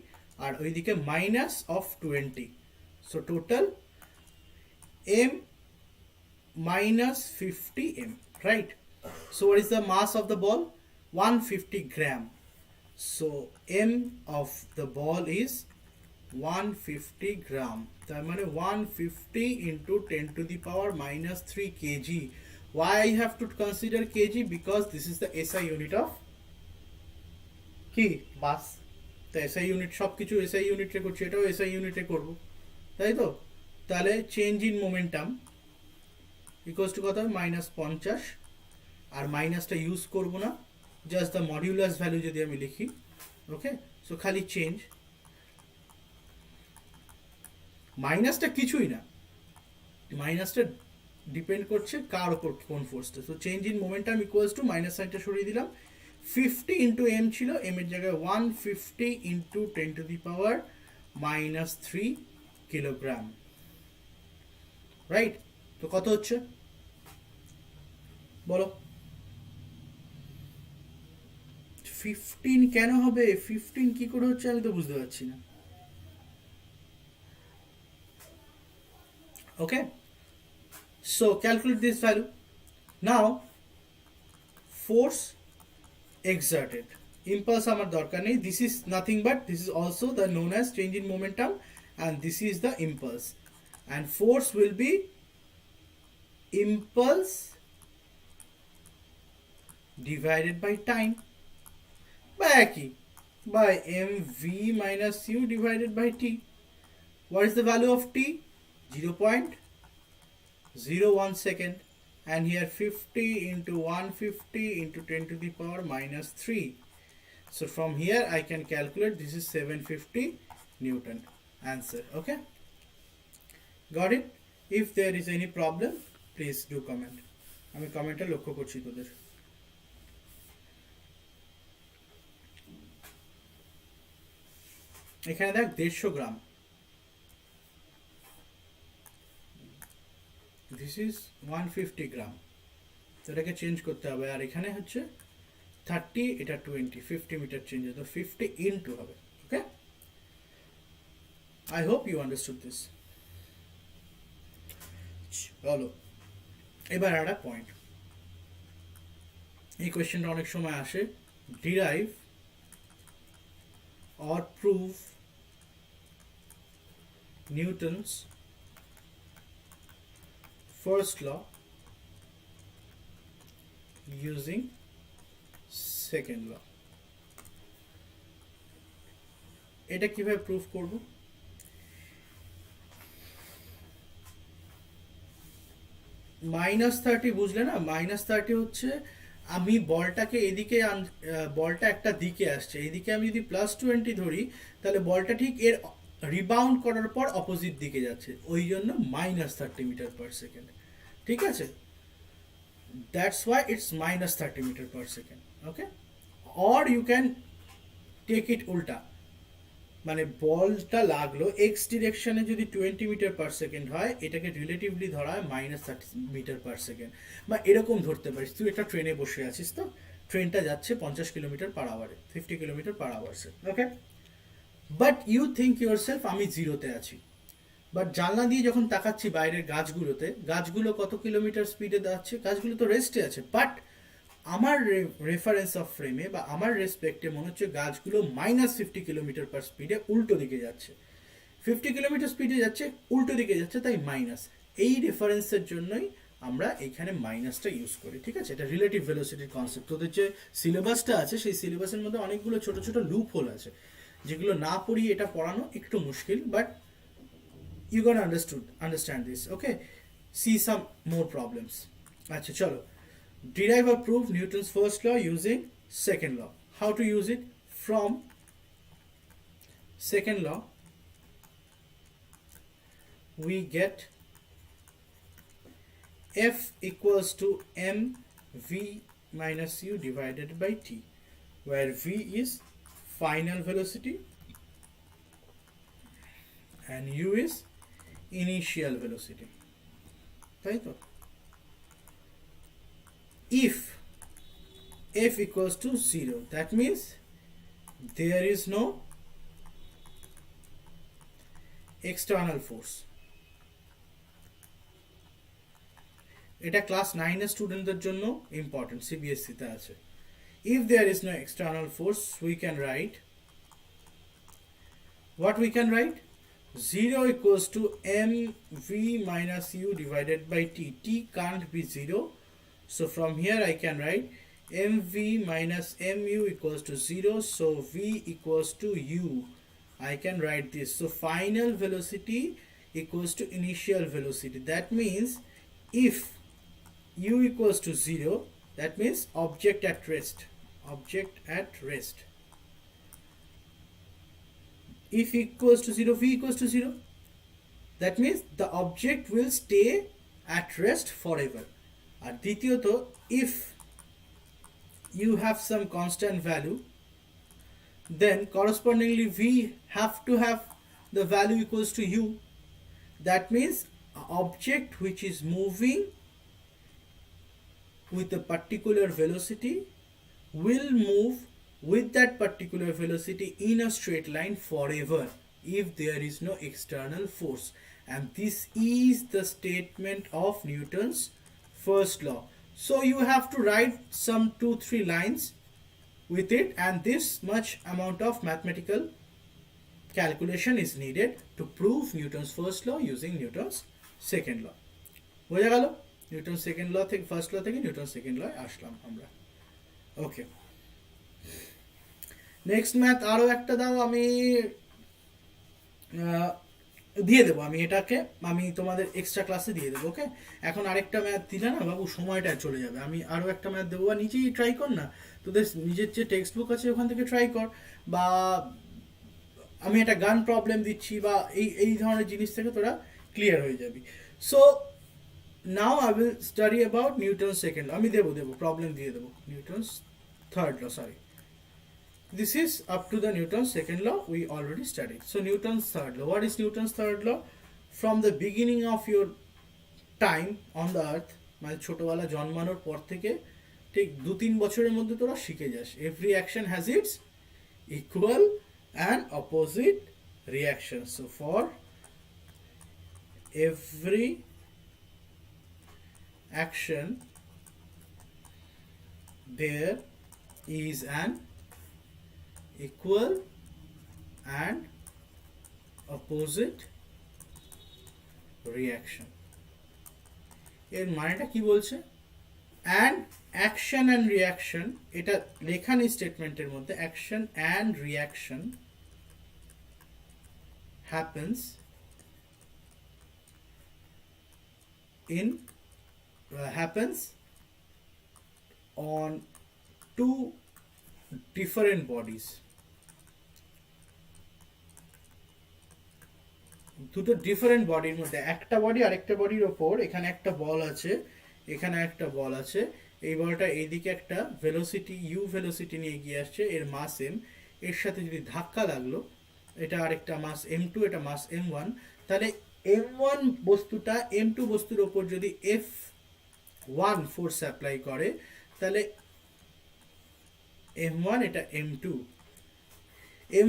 আর ওইদিকে -20, so total m -50 m, right? So what is the mass of the ball? 150 gram. So m of the ball is 150 gram. তার মানে 150 into 10 to the power minus 3 kg. Why I have to consider kg? Because this is the SI unit of কি বাস। তো SI unit সব কিছু SI ইউনিটে করছি, এটাও SI ইউনিটে করব, তাই তো? তাহলে change in momentum equals two কত, -50, আর মাইনাসটা ইউজ করব না, জাস্ট দ্য মডিউলাস ভ্যালু যদি আমি লিখি, ওকে, সো খালি চেঞ্জ, মাইনাসটা কিছুই না, মাইনাসটা ডিপেন্ড করছে কার ওপর, কোন ফোর্সটা। So change in momentum equals to minus সাইনটা সরিয়ে দিলাম, 50 ইন্টু এম ছিল, এম এর জায়গায় 150 into 10 to the power -3 kilogram, right? তো কত হচ্ছে বলো? 15 কেন হবে? 15 কি করে হচ্ছে আমি তো বুঝতে পারছি না। Okay, so calculate this value. Now force exerted, impulse আমার দরকার নেই, this is nothing but this is also the known as change in momentum, and this is the impulse, and force will be impulse divided by time, by একই, by mv minus u divided by t. What is the value of t? 0.01 second, and here 50 into 150 into 10 to the power -3. So from here I can calculate, this is 750 Newton. Answer. Okay, got it? If there is any problem, please do comment. আমি কমেন্টে লক্ষ্য করছি তোদের। এখানে দেখ 150 গ্রাম, this is 150 গ্রাম, তো এটাকে change করতে হবে, আর এখানে হচ্ছে 30, এটা 20, 50 মিটার চেঞ্জ হবে, তো 50 ইনটু হবে। Okay, I hope you understood this. চলো এবার একটা পয়েন্ট, এই কোয়েশ্চেনটা অনেক সময় আসে, derive or prove Newton's first law using second law. এটা কিভাবে প্রুফ করব? -30 বুঝলে না? -30 হচ্ছে আমি বলটাকে এদিকে, বলটা একটা দিকে আসছে, এদিকে আমি যদি +20 ধরি, তাহলে বলটা ঠিক এর রিবাউন্ড করার পর অপোজিট দিকে যাচ্ছে, ওই জন্য -30 মিটার পার সেকেন্ড। ঠিক আছে, that's why it's -30 metre per second. Okay, or you can take it উল্টা, মানে বলটা লাগলো এক্স ডিরেকশনে যদি 20 মিটার পার সেকেন্ড হয়, এটাকে রিলেটিভলি ধরা হয় -30 মিটার পার সেকেন্ড, বা এরকম ধরতে পারিস, তুই একটা ট্রেনে বসে আছিস, তো ট্রেনটা যাচ্ছে 50 কিলোমিটার পার আওয়ারে, 50 কিলোমিটার পার আওয়ার্সে, okay, but you think yourself আমি জিরোতে আছি, বাট জানলা দিয়ে যখন তাকাচ্ছি বাইরের গাছগুলোতে, গাছগুলো কত কিলোমিটার স্পিডে যাচ্ছে, গাছগুলো তো রেস্টে আছে, বাট আমার রেফারেন্স অফ ফ্রেমে বা আমার রেসপেক্টে মনে হচ্ছে গাছগুলো -50 কিলোমিটার পার স্পিডে উল্টো দিকে যাচ্ছে, 50 কিলোমিটার স্পিডে যাচ্ছে, উল্টো দিকে যাচ্ছে, তাই মাইনাস। এই রেফারেন্সের জন্যই আমরা এখানে মাইনাসটা ইউজ করি। ঠিক আছে, এটা রিলেটিভ ভেলোসিটির কনসেপ্ট। তোদের যে সিলেবাসটা আছে, সেই সিলেবাসের মধ্যে অনেকগুলো ছোট ছোট লুপ হোল আছে, যেগুলো না পড়িয়ে এটা পড়ানো একটু মুশকিল, but you gonna understand this. Okay, see some more problems. আচ্ছা চলো, derive or prove Newton's first law using second law. How to use it? From second law we get F equals to mv minus u divided by t, where v is final velocity and u is initial velocity. তাই তো? if f equals to 0, that means there is no external force. এটা class 9 এর স্টুডেন্টদের জন্য important, CBSE তে আছে। if there is no external force, we can write what we can write 0 equals to mv minus u divided by t. T can't be 0, so from here I can write mv minus mu equals to 0, so v equals to u. I can write this, so final velocity equals to initial velocity. That means if u equals to 0, that means object at rest. Object at rest. If equals to 0, v equals to 0. That means the object will stay at rest forever. আর দ্বিতীয়ত, if you have some constant value, then correspondingly v have to have the value equals to u. That means an object which is moving with a particular velocity will move with that particular velocity in a straight line forever if there is no external force. And this is the statement of Newton's first law. So you have to write some 2-3 lines with it, and this much amount of mathematical calculation is needed to prove Newton's first law using Newton's second law. বোঝা গেল? Newton second ল থেকে, first ল থেকে Newton second লয় আসলাম আমরা। ওকে, next math আরও একটা দাও, আমি দিয়ে দেবো, আমি এটাকে আমি তোমাদের এক্সট্রা ক্লাসে দিয়ে দেবো। ওকে, এখন আরেকটা ম্যাথ দিলে না বাবু সময়টা চলে যাবে, আমি আরও একটা ম্যাথ দেবো। বা নিজেই ট্রাই কর না, তোদের নিজের যে টেক্সট বুক আছে ওখান থেকে ট্রাই কর, বা আমি একটা গান প্রবলেম দিচ্ছি, বা এই ধরনের জিনিস থেকে তোরা ক্লিয়ার হয়ে যাবি। So now I will study about Newton's second law. আমি দেবো প্রবলেম দিয়ে দেবো। Newton's third law, sorry, this is up to the Newton's second law we already studied. So Newton's third law. What is Newton's third law? From the beginning of your time on the earth, মানে ছোটবেলা জন্মানোর পর থেকে ঠিক 2-3 বছরের মধ্যে তোরা শিখে যাস, every action has its equal and opposite reaction. So for every action there is an equal and opposite reaction. এর মানেটা কি বলছে? and action and reaction, এটা লেখা নেই স্টেটমেন্টের মধ্যে, action and reaction happens on two different bodies. দুটো ডিফারেন্ট বডির মধ্যে, একটা বডি আরেকটা বডির ওপর, এখানে একটা বল আছে, এখানে একটা বল আছে, এই বলটা এইদিকে একটা ভেলোসিটি ইউ ভেলোসিটি নিয়ে এগিয়ে আসছে, এর মাস এম, এর সাথে যদি ধাক্কা লাগলো, এটা আরেকটা মাস m2, এটা মাস m1, তাহলে m1 বস্তুটা m2 বস্তুর ওপর যদি f1 ফোর্স অ্যাপ্লাই করে, তাহলে m1 এটা m2,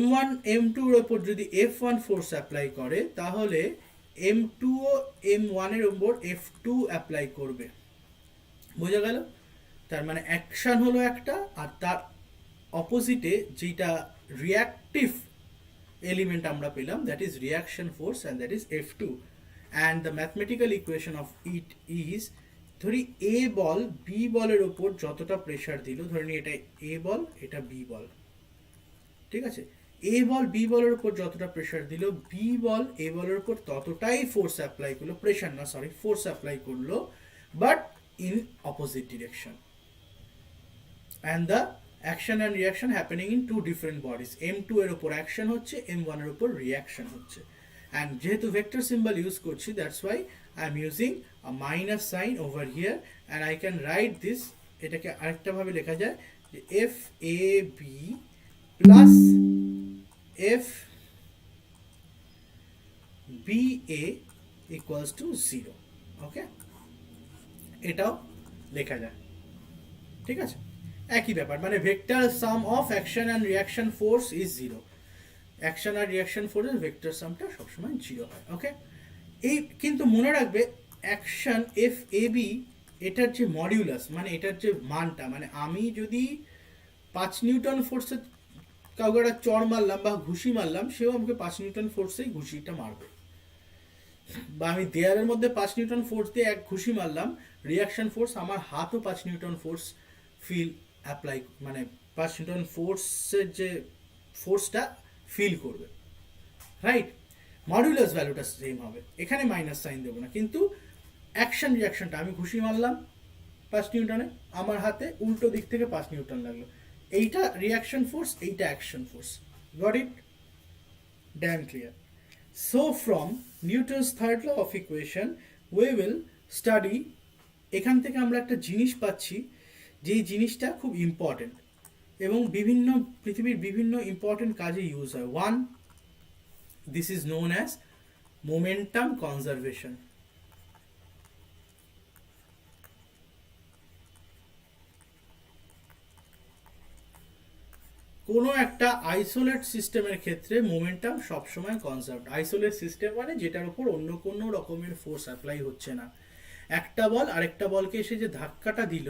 m1 m2 এর উপর যদি f1 ফোর্স অ্যাপ্লাই করে, তাহলে m2 ও m1 এর উপর f2 অ্যাপ্লাই করবে। বোঝা গেল? তার মানে অ্যাকশন হলো একটা, আর তার অপোজিটে যেটা রিঅ্যাকটিভ এলিমেন্ট আমরা পেলাম, that is reaction force, and that is f2, and the mathematical equation of it is, ধরি এ বল বি বলের উপর যতটা প্রেসার দিল, ধরে নি এটা এ বল, এটা বি বল, ঠিক আছে, এ বল বি বলের উপর যতটা প্রেসার দিল, বি বল এ বলের উপর ততটাই ফোর্স অ্যাপ্লাই করলো, প্রেসার না সরি, ফোর্স অ্যাপ্লাই করলো, but in opposite direction, and the action and reaction happening in two different bodies. m2 এর উপর অ্যাকশন হচ্ছে, m1 এর উপর রিয়াকশন হচ্ছে, অ্যান্ড যেহেতু ভেক্টর সিম্বল ইউজ করছি, that's why I am using a minus sign over here, and I can write this, এটাকে আরেকটা ভাবে লেখা যায় যে F A B plus f BA equals to 0. Okay, এটাও লেখা যায়, ঠিক আছে? একই ব্যাপার, মানে vector sum of action and reaction force is zero. Action আর রিয়াকশন ফোর্সের ভেক্টর সামটা সবসময় জিরো হয়, ওকে? এই কিন্তু মনে রাখবে অ্যাকশন এফ এ বি, এটার যে মডিউলাস মানে এটার যে মানটা, মানে আমি যদি 5 নিউটন ফোর্সে কাউকে একটা চড় মারলাম বা ঘুষি মারলাম, সেও আমাকে 5 নিউটন ফোর্সেই ঘুষিটা মারবে। বা আমি দেয়ালের মধ্যে 5 নিউটন ফোর্স দিয়ে এক ঘুষি মারলাম, রিয়াকশন ফোর্স আমার হাতও 5 নিউটন ফোর্স ফিল অ্যাপ্লাই, মানে 5 নিউটন ফোর্সের যে ফোর্সটা ফিল করবে, রাইট? মডুলাস ভ্যালুটা সেম হবে, এখানে মাইনাস সাইন দেবো না। কিন্তু অ্যাকশন রিয়াকশনটা, আমি ঘুষি মারলাম 5 নিউটনে, আমার হাতে উল্টো দিক থেকে 5 নিউটন লাগলো, এইটা রিয়াকশন ফোর্স, এইটা action force. Got it? Damn clear. So from Newton's third law of equation we will study, এখান থেকে আমরা একটা জিনিস পাচ্ছি, যেই জিনিসটা খুব ইম্পর্টেন্ট এবং বিভিন্ন পৃথিবীর বিভিন্ন ইম্পর্টেন্ট কাজে ইউজ হয়। One, this is known as momentum conservation. কোনো একটা আইসোলেট সিস্টেমের ক্ষেত্রে মোমেন্টাম সবসময় কনজার্ভড। আইসোলেট সিস্টেম মানে যেটার উপর অন্য কোনো রকমের ফোর্স অ্যাপ্লাই হচ্ছে না। একটা বল আরেকটা বলকে এসে যে ধাক্কাটা দিল,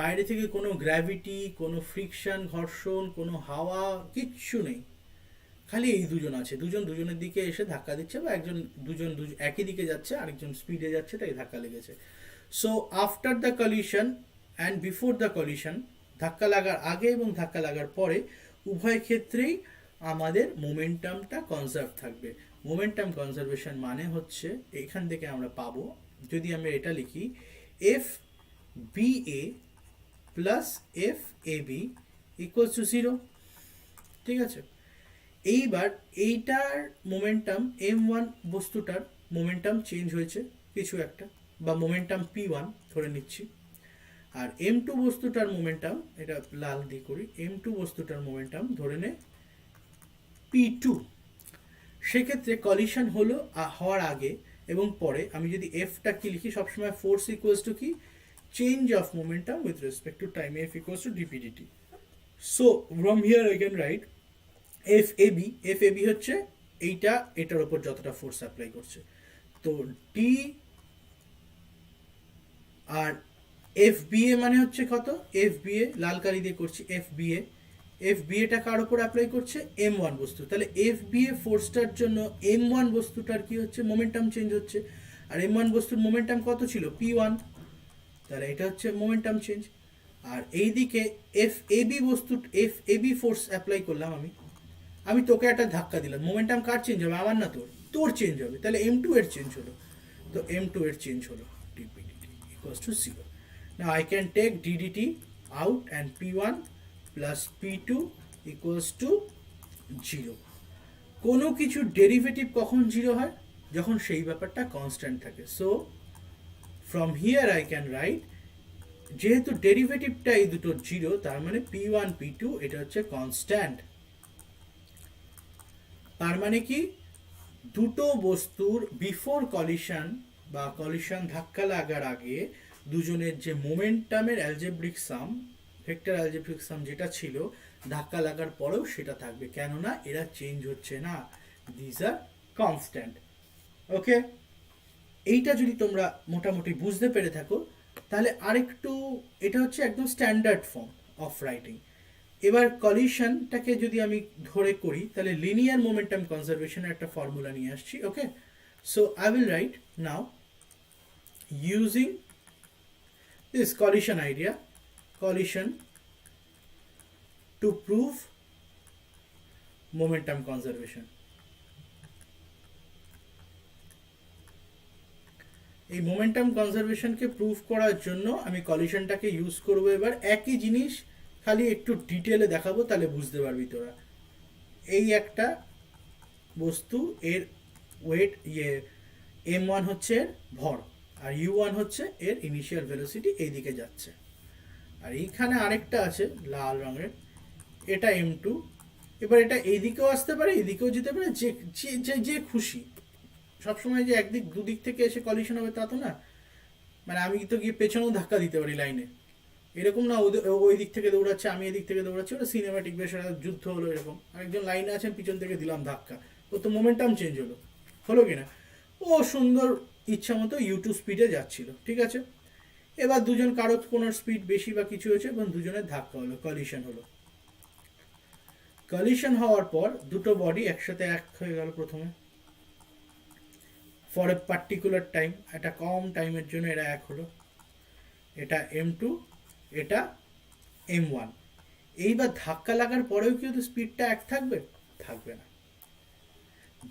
বাইরে থেকে কোনো গ্র্যাভিটি, কোনো ফ্রিকশন, ঘর্ষণ, কোনো হাওয়া, কিচ্ছু নেই, খালি এই দুজন আছে, দুজন দুজনের দিকে এসে ধাক্কা দিচ্ছে, বা একজন দুজন একই দিকে যাচ্ছে, আরেকজন স্পিডে যাচ্ছে, তাই ধাক্কা লেগেছে। So after the collision and before the collision, ধাক্কা লাগার আগে এবং ধাক্কা লাগার পরে উভয় ক্ষেত্রেই আমাদের মোমেন্টামটা কনজার্ভ থাকবে। মোমেন্টাম কনজারভেশন মানে হচ্ছে, এখান থেকে আমরা পাবো, যদি আমরা এটা লিখি, F B A plus F A B equals to 0, ঠিক আছে? এইবার এইটার মোমেন্টাম m1 বস্তুটার মোমেন্টাম চেঞ্জ হয়েছে কিছু একটা, বা মোমেন্টাম p1 ধরে নিচ্ছি, আর m2 বস্তুটার মোমেন্টাম, এটা লাল দিয়ে করি, m2 বস্তুটার মোমেন্টাম ধরে নে p2। সেক্ষেত্রে কলিশন হলো হওয়ার আগে এবং পরে আমি যদি এফটা কি লিখি, সবসময় ফোর্স ইকুয়ালস টু কি, change of momentum with respect to time, F equals to DP DT. So from here I can write F A B, F A B হচ্ছে এইটা, এটার উপর যতটা ফোর্স অ্যাপ্লাই করছে, তো টি, আর এফ বি এ মানে হচ্ছে কত, এফ বি এ লাল কালি দিয়ে করছি, এফ বি এ, এফ বি এটা কার উপর অ্যাপ্লাই করছে, এম ওয়ান বস্তু, তাহলে এফ বি এ ফোর্সটার জন্য এম ওয়ান বস্তুটার কি হচ্ছে, মোমেন্টাম চেঞ্জ হচ্ছে, আর এম ওয়ান বস্তুর মোমেন্টাম কত ছিল, পি ওয়ান, তাহলে এটা হচ্ছে মোমেন্টাম চেঞ্জ। আর এইদিকে এফ এ বি বস্তু, F A B force apply করলাম আমি, আমি তোকে একটা ধাক্কা দিলাম, মোমেন্টাম কার চেঞ্জ হবে, আমার না তোর, তোর চেঞ্জ হবে, তাহলে এম টু এর চেঞ্জ হলো, তো এম টু এর চেঞ্জ হলো, DP DT equals to 0। Now I can take D DT out and p1 plus p2 equals to 0। কোনো কিছু ডেরিভেটিভ কখন 0 হয়, যখন সেই ব্যাপারটা কনস্ট্যান্ট থাকে। So from here I can right, যেহেতু ডেরিভেটিভটা এই দুটো 0, তার মানে p1 p2 এটা হচ্ছে কনস্ট্যান্ট। তার মানে কি, দুটো বস্তুর বিফোর কলিশন বা কলিশন ধাক্কা লাগার আগে দুজনের যে মোমেন্টামের অ্যালজেব্রিক সাম, ভেক্টর অ্যালজেব্রিক সাম যেটা ছিল, ধাক্কা লাগার পরেও সেটা থাকবে, কেননা এরা চেঞ্জ হচ্ছে না, দিস আর কনস্ট্যান্ট। ওকে, এইটা যদি তোমরা মোটামুটি বুঝতে পেরে থাকো, তাহলে আরেকটু, এটা হচ্ছে একদম স্ট্যান্ডার্ড ফর্ম অফ রাইটিং। এবার কলিশনটাকে যদি আমি ধরে করি, তাহলে লিনিয়ার মোমেন্টাম কনজারভেশনের একটা ফর্মুলা নিয়ে আসছি। Okay, so I will write now using this collision idea, collision to prove momentum conservation. এই মোমেন্টাম কনজারভেশনকে প্রুভ করার জন্য আমি কলিশনটাকে ইউজ করব। এবার একই জিনিস খালি একটু ডিটেলে দেখাবো, তাহলে বুঝতে পারবি তোরা। এই একটা বস্তু, এর ওয়েট m1 হচ্ছে এর ভর, আর u1 হচ্ছে এর ইনিশিয়াল ভেলোসিটি, এইদিকে যাচ্ছে। আর এইখানে আরেকটা আছে লাল রঙের, এটা m2। এবার এটা এইদিকেও আসতে পারে, এইদিকেও যেতে পারে, যে যে যে খুশি। সবসময় যে একদিক দুদিক থেকে এসে কলিশন হবে তা তো না, মানে আমি তো গিয়ে পেছনেও ধাক্কা দিতে পারি লাইনে, এরকম না ওদের ওই দিক থেকে দৌড়াচ্ছে আমি এদিক থেকে দৌড়াচ্ছি, ওটা সিনেমাটিক বেশ একটা যুদ্ধ হলো এরকম, আরেকজন লাইনে আছেন পিছন থেকে দিলাম ধাক্কা, ও তো মোমেন্টাম চেঞ্জ হলো, হলো কিনা? ও সুন্দর ইচ্ছা মতো ইউ2 স্পিডে যাচ্ছিল, ঠিক আছে। এবার দুজন কারো কোনো স্পিড বেশি বা কিছু হয়েছে এবং দুজনের ধাক্কা হলো, কলিশন হলো। কলিশন হওয়ার পর দুটো বডি একসাথে এক হয়ে গেল প্রথমে, ফর এ পার্টিকুলার টাইম, একটা কম টাইমের জন্য এরা এক হলো, এটা M2, এটা M1। এইবার ধাক্কা লাগার পরেও কি ওদের স্পিডটা এক থাকবে? থাকবে না।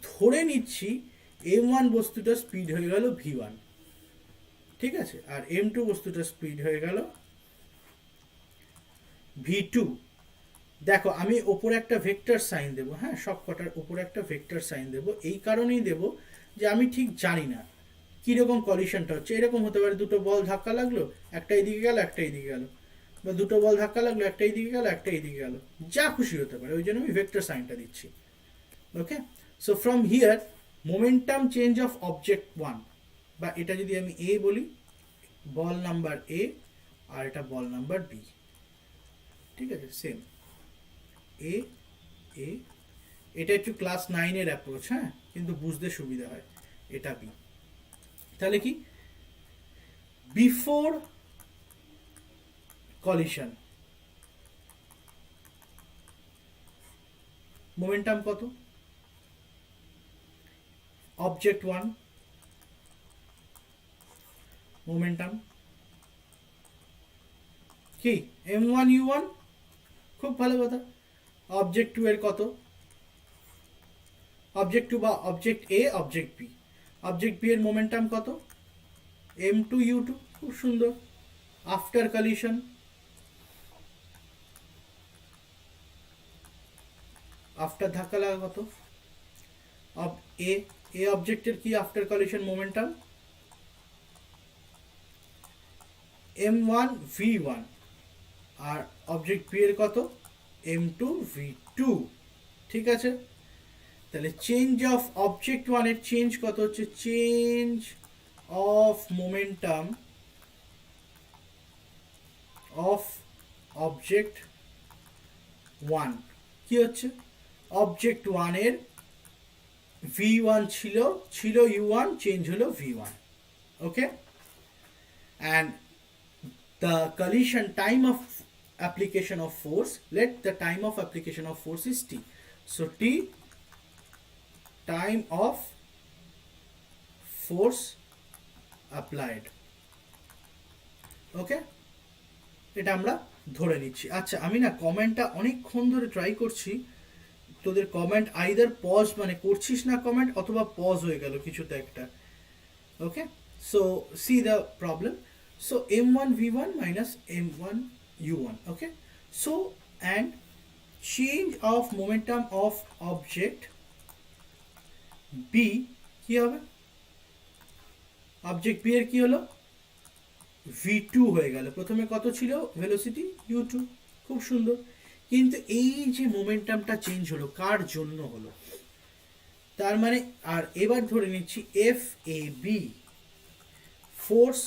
ধরে নিচ্ছি M1 বস্তুটার স্পিড হয়ে গেল V1, ঠিক আছে, আর M2 বস্তুটার স্পিড হয়ে গেল V2। দেখো আমি ওপরে একটা ভেক্টর সাইন দেবো, হ্যাঁ, সব কটার উপরে একটা ভেক্টর সাইন দেবো, এই কারণেই দেবো যে আমি ঠিক জানি না কীরকম কলিশনটা হচ্ছে। এরকম হতে পারে দুটো বল ধাক্কা লাগলো, একটা এইদিকে গেল একটা এইদিকে গেল, বা দুটো বল ধাক্কা লাগলো একটা এইদিকে গেল একটা এইদিকে গেল, যা খুশি হতে পারে, ওই জন্য আমি ভেক্টর সাইনটা দিচ্ছি। Okay, so from here momentum change of object one, বা এটা যদি আমি এ বলি, বল নাম্বার এ আর এটা বল নাম্বার বি, ঠিক আছে, সেম এ এ, এটা একটু ক্লাস 9-এর অ্যাপ্রোচ, হ্যাঁ, কিন্তু বুঝতে সুবিধা হয়, এটা বি। তাহলে কি বিফোর কলিশন মোমেন্টাম কত? অবজেক্ট ওয়ান মোমেন্টাম কি M1U1, খুব ভালো কথা। অবজেক্ট টু এর কত? অবজেক্ট টু বা object a object B, object B এর মোমেন্টাম কত? M2U2, খুব সুন্দর। আফটার কলিশন, আফটার ধাক্কা লাগা কত? এ এ অবজেক্টের কি আফটার কলিশন মোমেন্টাম? M1V1, আর অবজেক্ট বি এর কত? M2V2, ঠিক আছে। তাহলে চেঞ্জ অফ অবজেক্ট ওয়ানের চেঞ্জ কত হচ্ছে? Change of momentum of object one কি হচ্ছে? অবজেক্ট ওয়ানের V1 ছিল U1, চেঞ্জ হলো V1, okay. And the collision time of application of force, let the time of application of force is t, so t time of force applied, ওকে, এটা আমরা ধরে নিচ্ছি। আচ্ছা আমি না কমেন্টটা অনেকক্ষণ ধরে ট্রাই করছি, তোদের কমেন্ট আইদার পজ, মানে করছিস না কমেন্ট, অথবা পজ হয়ে গেল কিছুতে একটা, okay. So see the problem, so M1V1 minus M1U1, okay, so and change of momentum of object B কি হবে? অবজেক্ট বি এর কি হলো? V2 হয়ে গেল, প্রথমে কত ছিল ভেলোসিটি? U2, খুব সুন্দর। কিন্তু এই যে মোমেন্টামটা চেঞ্জ হলো, কার জন্য হলো? তার মানে, আর এবার ধরে নিচ্ছি FAB, force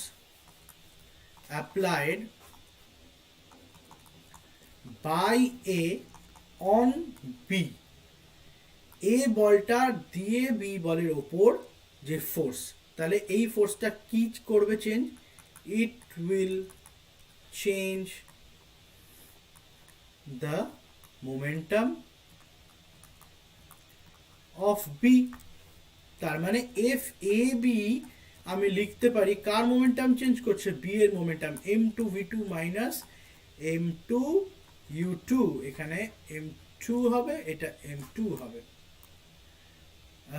applied by A on B, A বলটা দিয়ে B বলের ওপর যে ফোর্স, তাহলে এই ফোর্সটা কি করবে change? It will change the momentum of B. তার মানে FAB আমি লিখতে পারি কার মোমেন্টাম চেঞ্জ করছে? বি এর মোমেন্টাম, M2V2 মাইনাস M2U2, এখানে M2 হবে, এটা M2 হবে,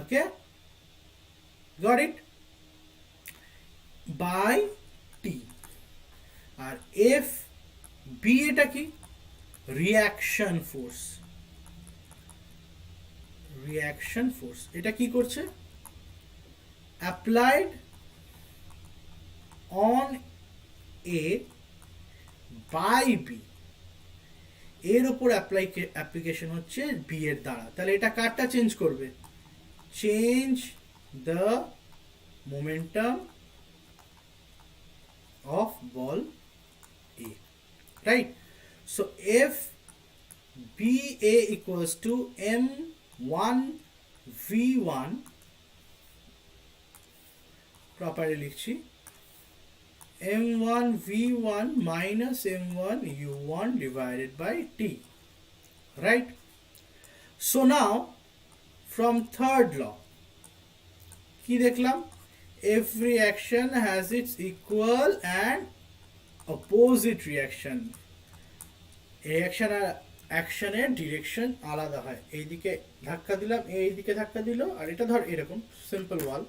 okay, got it, by T. আর এফ বি এটা কি? রিয়াকশন ফোর্স, রিয়াকশন ফোর্স, এটা কি করছে? Applied on A by B, এর ওপর অ্যাপ্লিকেশন হচ্ছে বি এর দ্বারা, তাহলে এটা কারটা চেঞ্জ করবে? Change the momentum of ball A, right? So F BA equals to M1 V1, properly লিখছি, M1 V1 minus M1 U1 divided by T, right? So now from third law কি দেখলাম, every action has its equal and opposite reaction. Reaction আর অ্যাকশনের direction আলাদা হয়, এইদিকে ধাক্কা দিলাম এইদিকে ধাক্কা দিল, আর এটা ধর এরকম সিম্পল ওয়াল,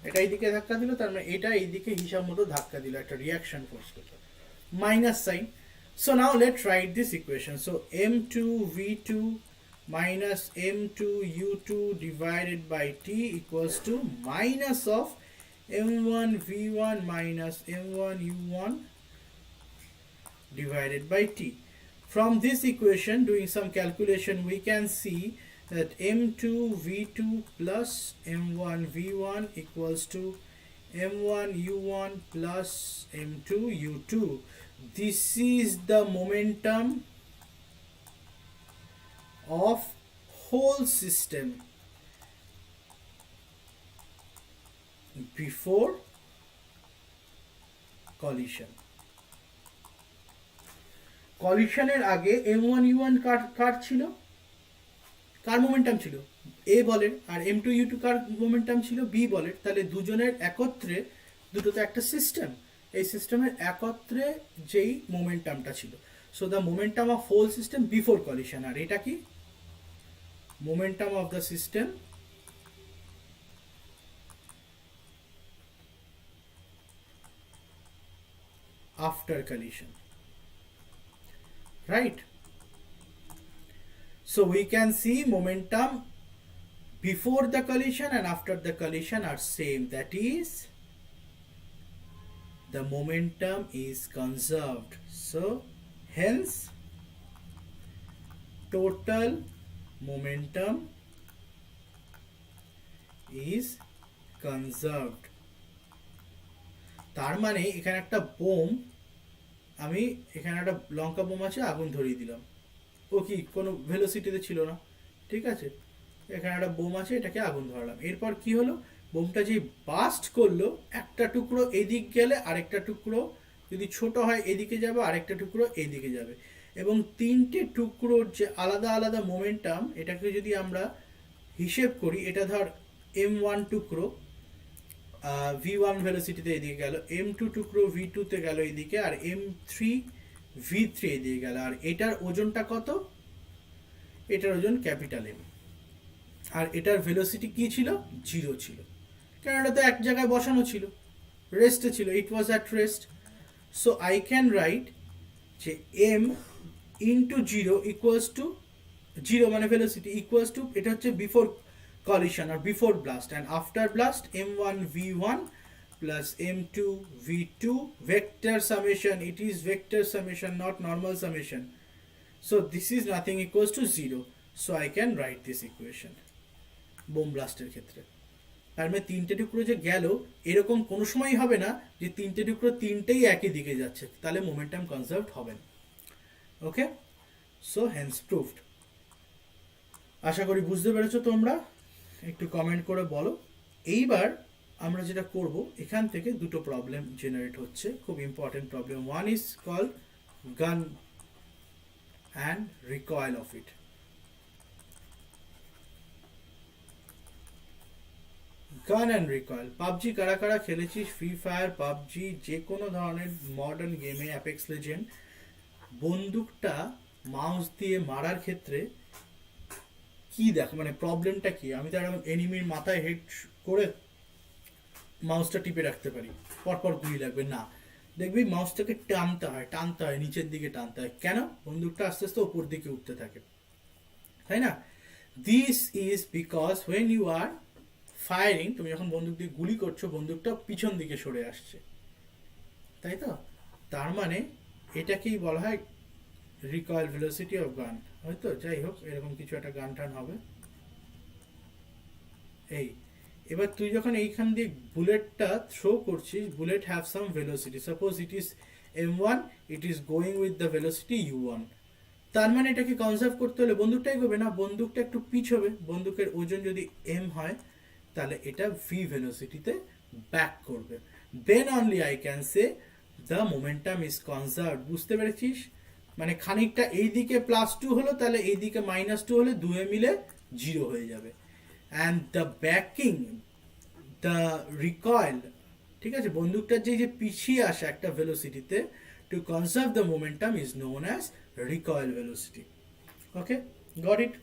এটা এইদিকে ধাক্কা দিল, তার মানে এটা এইদিকে হিসাব মতো ধাক্কা দিল, একটা রিঅ্যাকশন ফোর্স করলো, minus sign. So now let write this equation. So m2 v2 minus m2 u2 divided by t equals to minus of m1 v1 minus m1 u1 divided by t. From this equation, doing some calculation, we can see that m2 v2 plus m1 v1 equals to m1 u1 plus m2 u2. This is the momentum of whole system before collision. কলিশনের আগে m1 u1 কার ছিল, কার momentum ছিল, এ বলের, আর m2 u2 কার momentum ছিল, B বলের। তাহলে দুজনের একত্রে, দুটো তো একটা সিস্টেম, এই সিস্টেমের একত্রে যেই মোমেন্টামটা ছিল, so the momentum of whole system before collision. আর এটা কি, momentum of the system after collision, right? So we can see momentum before the collision and after the collision are same, that is the momentum is conserved. So hence total momentum is conserved. তার মানে এখানে একটা bomb, আমি এখানে একটা লঙ্কা bomb আছে, আগুন ধরিয়ে দিলাম, ও কি কোনো ভেলোসিটিতে ছিল না, ঠিক আছে, এখানে একটা বোম আছে, এটাকে আগুন ধরালাম, এরপর কি হলো, বোমটা যে বাস্ট করলো, একটা টুকরো এদিক গেলে আরেকটা টুকরো যদি ছোট হয় এদিকে যাবে, আরেকটা টুকরো এদিকে যাবে, এবং তিনটে টুকরোর যে আলাদা আলাদা মোমেন্টাম, এটাকে যদি আমরা হিসেব করি, এটা ধর m1 টুকরো v1 ভেলোসিটিতে এদিকে গেল, m2 টুকরো v2 তে গেল এদিকে, আর m3 v3 এদিকে গেল, আর এটার ওজনটা কত, এটার ওজন ক্যাপিটাল M, আর এটার ভেলোসিটি কি ছিল, 0 ছিল, কারণ এটা তো এক জায়গায় বসানো ছিল, রেস্টে ছিল, it was at rest. So I can write যে m ইন্টু 0 ইকুয়ালস টু 0 মানে ভেলোসিটি ইকুয়ালস টু, এটা হচ্ছে before collision or before blast, and after blast m1 v1 plus m2 v2 vector summation, it is vector summation not normal summation, so this is nothing equals to 0, so I can write this equation bomb ব্লাস্টের ক্ষেত্রে। তার মানে তিনটে টুকরো যে গেল, এরকম কোনো সময় হবে না যে তিনটে টুকরো তিনটেই একই দিকে যাচ্ছে, তাহলে মোমেন্টাম কনজার্ভড হবে না। ওকে, সো হেন্স প্রুভড। আশা করি বুঝতে পেরেছো তোমরা, একটু কমেন্ট করে বলো। এইবার আমরা যেটা করব, এখান থেকে দুটো প্রবলেম জেনারেট হচ্ছে, খুব important problem. One is called gun and recoil of it. Gun and recoil, PUBG কারা কারা খেলেছিস, ফ্রি ফায়ার, পাবজি, যে কোনো ধরনের মডার্ন গেমে, অ্যাপেক্স লেজেন্ড, বন্দুকটা মাউস দিয়ে মারার ক্ষেত্রে কি দেখো, মানে প্রবলেমটা কি, আমি তো একটা এনিমির মাথায় হেড করে মাউসটা টিপে রাখতে পারি, পরপর গুলি লাগবে না, দেখবি মাউসটাকে টানতে হয় নিচের দিকে টানতে হয়, কেন, বন্দুকটা আস্তে আস্তে ওপর দিকে উঠতে থাকে, তাই না? This is because when you are firing, তুমি যখন বন্দুক দিয়ে গুলি করছো, বন্দুকটা পিছন দিকে সরে আসছে, তাই তো? তার মানে এটাকেই বলা হয় রিকয়েল ভেলোসিটি অফ গান, হয়তো, যাই হোক এরকম কিছু একটা গান টান হবে। এবার তুই যখন এইখান দিয়ে বুলেটটা থ্রো করছিস, bullet have some velocity, suppose it is m1, it is going with the velocity u1। তার মানে এটাকে কনজার্ভ করতে হলে বন্দুকটাই করবে না, বন্দুকটা একটু পিছ হবে। বন্দুকের ওজন যদি m হয় তাহলে এটা v ভেলোসিটিতে ব্যাক করবে। Then only I can say the momentum is conserve. বুঝতে পেরেছিস? মানে খানিকটা এইদিকে +2 হলো, তাহলে এইদিকে -2 হলে দুয়ে মিলে 0 হয়ে যাবে। And the backing, the recoil, ঠিক আছে, বন্দুকটার যে পিছিয়ে আসে একটা ভেলোসিটিতে, to conserve the momentum is known as recoil velocity. Okay, got it?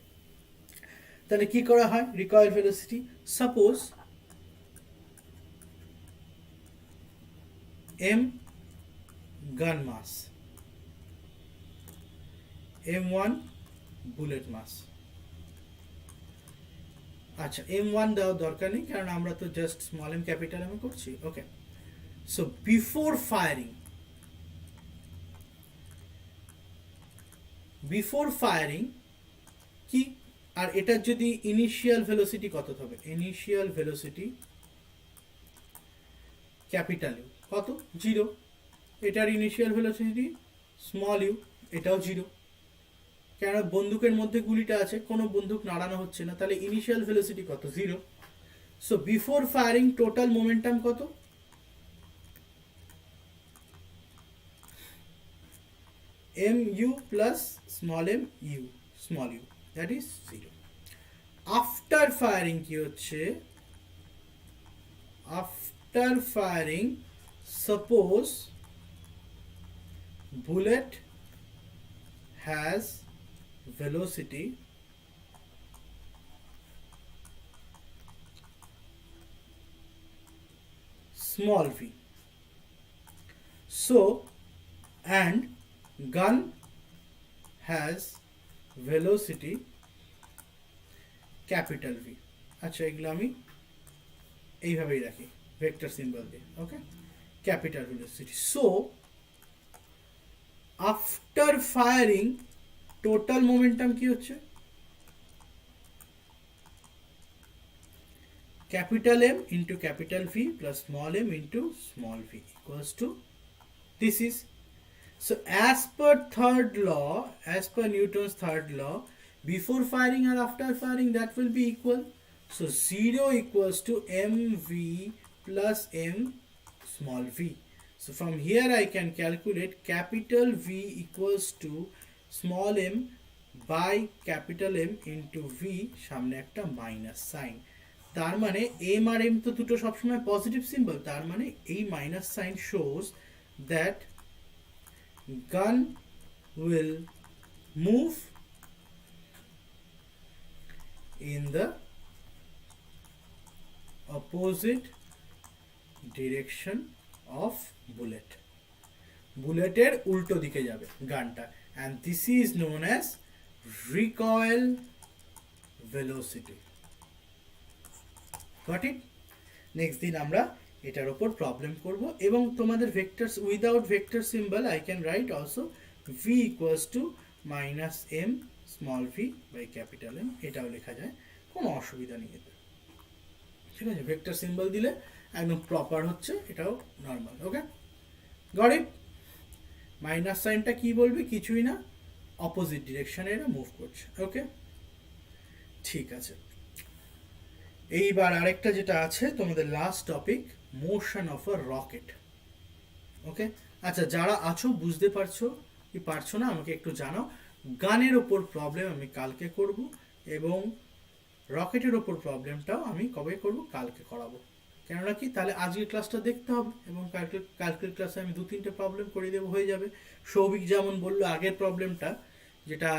তাহলে কি করা হয় রিকয়েল ভেলোসিটি? সাপোজ m গান মাস, m1 বুলেট মাস। আচ্ছা, m1 দেওয়ার দরকার নেই, কারণ আমরা তো just small m capital m করছি। ওকে, সো বিফোর ফায়ারিং কি, আর এটার যদি ইনিশিয়াল ভেলোসিটি কত হবে? ইনিশিয়াল ভেলোসিটি ক্যাপিটাল ইউ কত? 0। এটার ইনিশিয়াল ভেলোসিটি স্মল ইউ, এটাও 0। কেন? বন্দুকের মধ্যে গুলিটা আছে, কোনো বন্দুক নাড়ানো হচ্ছে না, তাহলে ইনিশিয়াল ভেলোসিটি কত? 0। So before firing total momentum কত? mu plus small m u, small u, that is 0. After firing কি হচ্ছে? After firing suppose bullet has velocity small v, so and gun has velocity capital V। আচ্ছা, এগুলো আমি এইভাবেই রাখি vector symbol দিয়ে। Okay, capital velocity. So after firing total momentum কি হচ্ছে? Capital M into capital V plus small m into small v equals to this is, so as per Newton's third law, before firing or after firing, that will be equal. So 0 equals to mv plus m small v. So from here I can calculate capital V equals to small m by capital M into v, সামনে একটা minus sine. তার মানে m আর m তো দুটো সবসময় positive symbol, তার মানে এই minus sine shows that gun will move in the opposite direction of bullet. বুলেটের উল্টো দিকে যাবে গানটা, and this is known as recoil velocity. Got it? Next দিন আমরা এটার উপর প্রবলেম করব, এবং তোমাদের vectors without vector symbol I can write also v equals to minus m small v by capital M, এটাও লেখা যায়, কোনো অসুবিধা নেই এতে। ঠিক আছে, ভেক্টর সিম্বল দিলে একদম প্রপার হচ্ছে, এটাও normal. Okay, got it? Minus সাইনটা কি বলবে? কিছুই না, অপোজিট ডিরেকশনে এরা মুভ করছে। ওকে, ঠিক আছে। এইবার আরেকটা যেটা আছে তোমাদের last topic, motion of a rocket. Okay, আচ্ছা, যারা আছো বুঝতে পারছো কি পারছো না আমাকে একটু জানাও। গানের ওপর প্রবলেম আমি কালকে করব, এবং রকেটের ওপর প্রবলেমটাও আমি কবে করব? কালকে করাবো। কেননা কি, তাহলে আজকের ক্লাসটা দেখতে হবে, এবং কালকের ক্লাসে আমি 2-3টে প্রবলেম করে দেবো, হয়ে যাবে। সৌভিক যেমন বললো আগের প্রবলেমটা, যেটা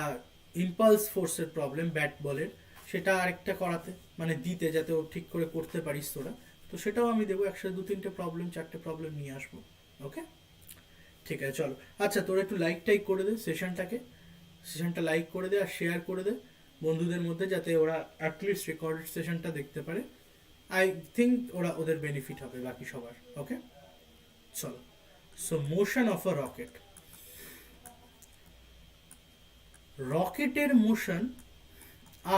ইম্পালস ফোর্সের প্রবলেম ব্যাট বলের, সেটা আরেকটা করাতে, মানে দিতে, যাতে ও ঠিক করে করতে পারিস তোরা, তো সেটাও আমি দেবো। একসাথে 2-3টে প্রবলেম, 4টে প্রবলেম নিয়ে আসবো। ওকে, ঠিক আছে, চলো। আচ্ছা, তোরা একটু লাইক করে দে সেশনটা লাইক করে দে, আর শেয়ার করে দে বন্ধুদের মধ্যে, যাতে ওরা অ্যাটলিস্ট রেকর্ডেড সেশনটা দেখতে পারে। আই থিঙ্ক ওদের বেনিফিট হবে বাকি সবার। ওকে, চলো। So motion of a rocket, রকেটের মোশন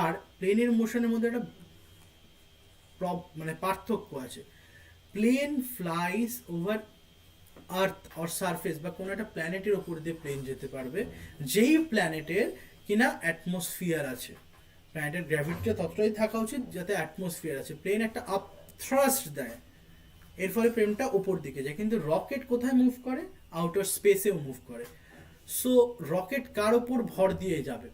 আর প্লেনের মোশনের মধ্যে একটা মানে পার্থক্য আছে। Plane flies over earth or surface, বা কোনো একটা প্ল্যানেটের ওপর দিয়ে প্লেন যেতে পারবে যেই প্ল্যানেটের কিনা অ্যাটমসফিয়ার আছে। প্ল্যানেটের গ্র্যাভিটিটা ততটাই থাকা উচিত যাতে অ্যাটমসফিয়ার আছে। প্লেন একটা আপ থ্রাস্ট দেয়, এর ফলে প্লেনটা ওপর দিকে যায়। কিন্তু রকেট কোথায় মুভ করে? আউটার স্পেসেও মুভ করে। সো রকেট কার ওপর ভর দিয়ে যাবে?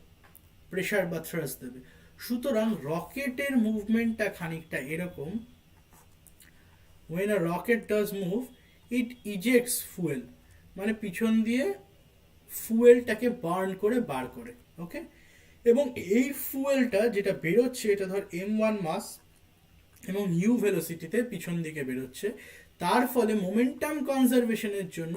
প্রেশার বা থ্রাস্ট দেবে। সুতরাং রকেটের মুভমেন্টটা খানিকটা এরকম, when a rocket does move it ejects fuel, মানে পিছন দিয়ে ফুয়েলটাকে বার্ন করে বার করে, ওকে। এবং এই ফুয়েলটা যেটা বেরোচ্ছে, এটা ধর m1 মাস এবং u ভেলোসিটিতে পিছন দিকে বেরোচ্ছে। তার ফলে মোমেন্টাম কনজারভেশনের জন্য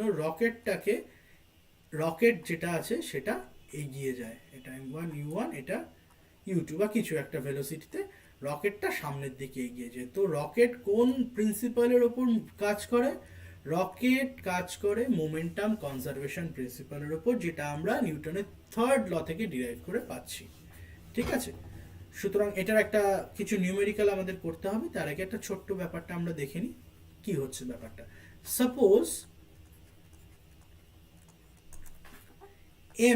রকেট যেটা আছে সেটা এগিয়ে যায়। এটা m1 u1, এটা u2 বা কিছু একটা ভেলোসিটিতে রকেটটা সামনের দিকে এগিয়ে যায়। তো রকেট কোন প্রিন্সিপালের ওপর কাজ করে? রকেট কাজ করে মোমেন্টাম কনজারভেশন প্রিন্সিপালের ওপর, যেটা আমরা নিউটনের থার্ড ল থেকে ডিরাইভ করে পাচ্ছি। ঠিক আছে? সুতরাং এটার একটা কিছু নিউমেরিক্যাল আমাদের করতে হবে। তার আগে একটা ছোট্ট ব্যাপারটা আমরা দেখে নিই কি হচ্ছে ব্যাপারটা। Suppose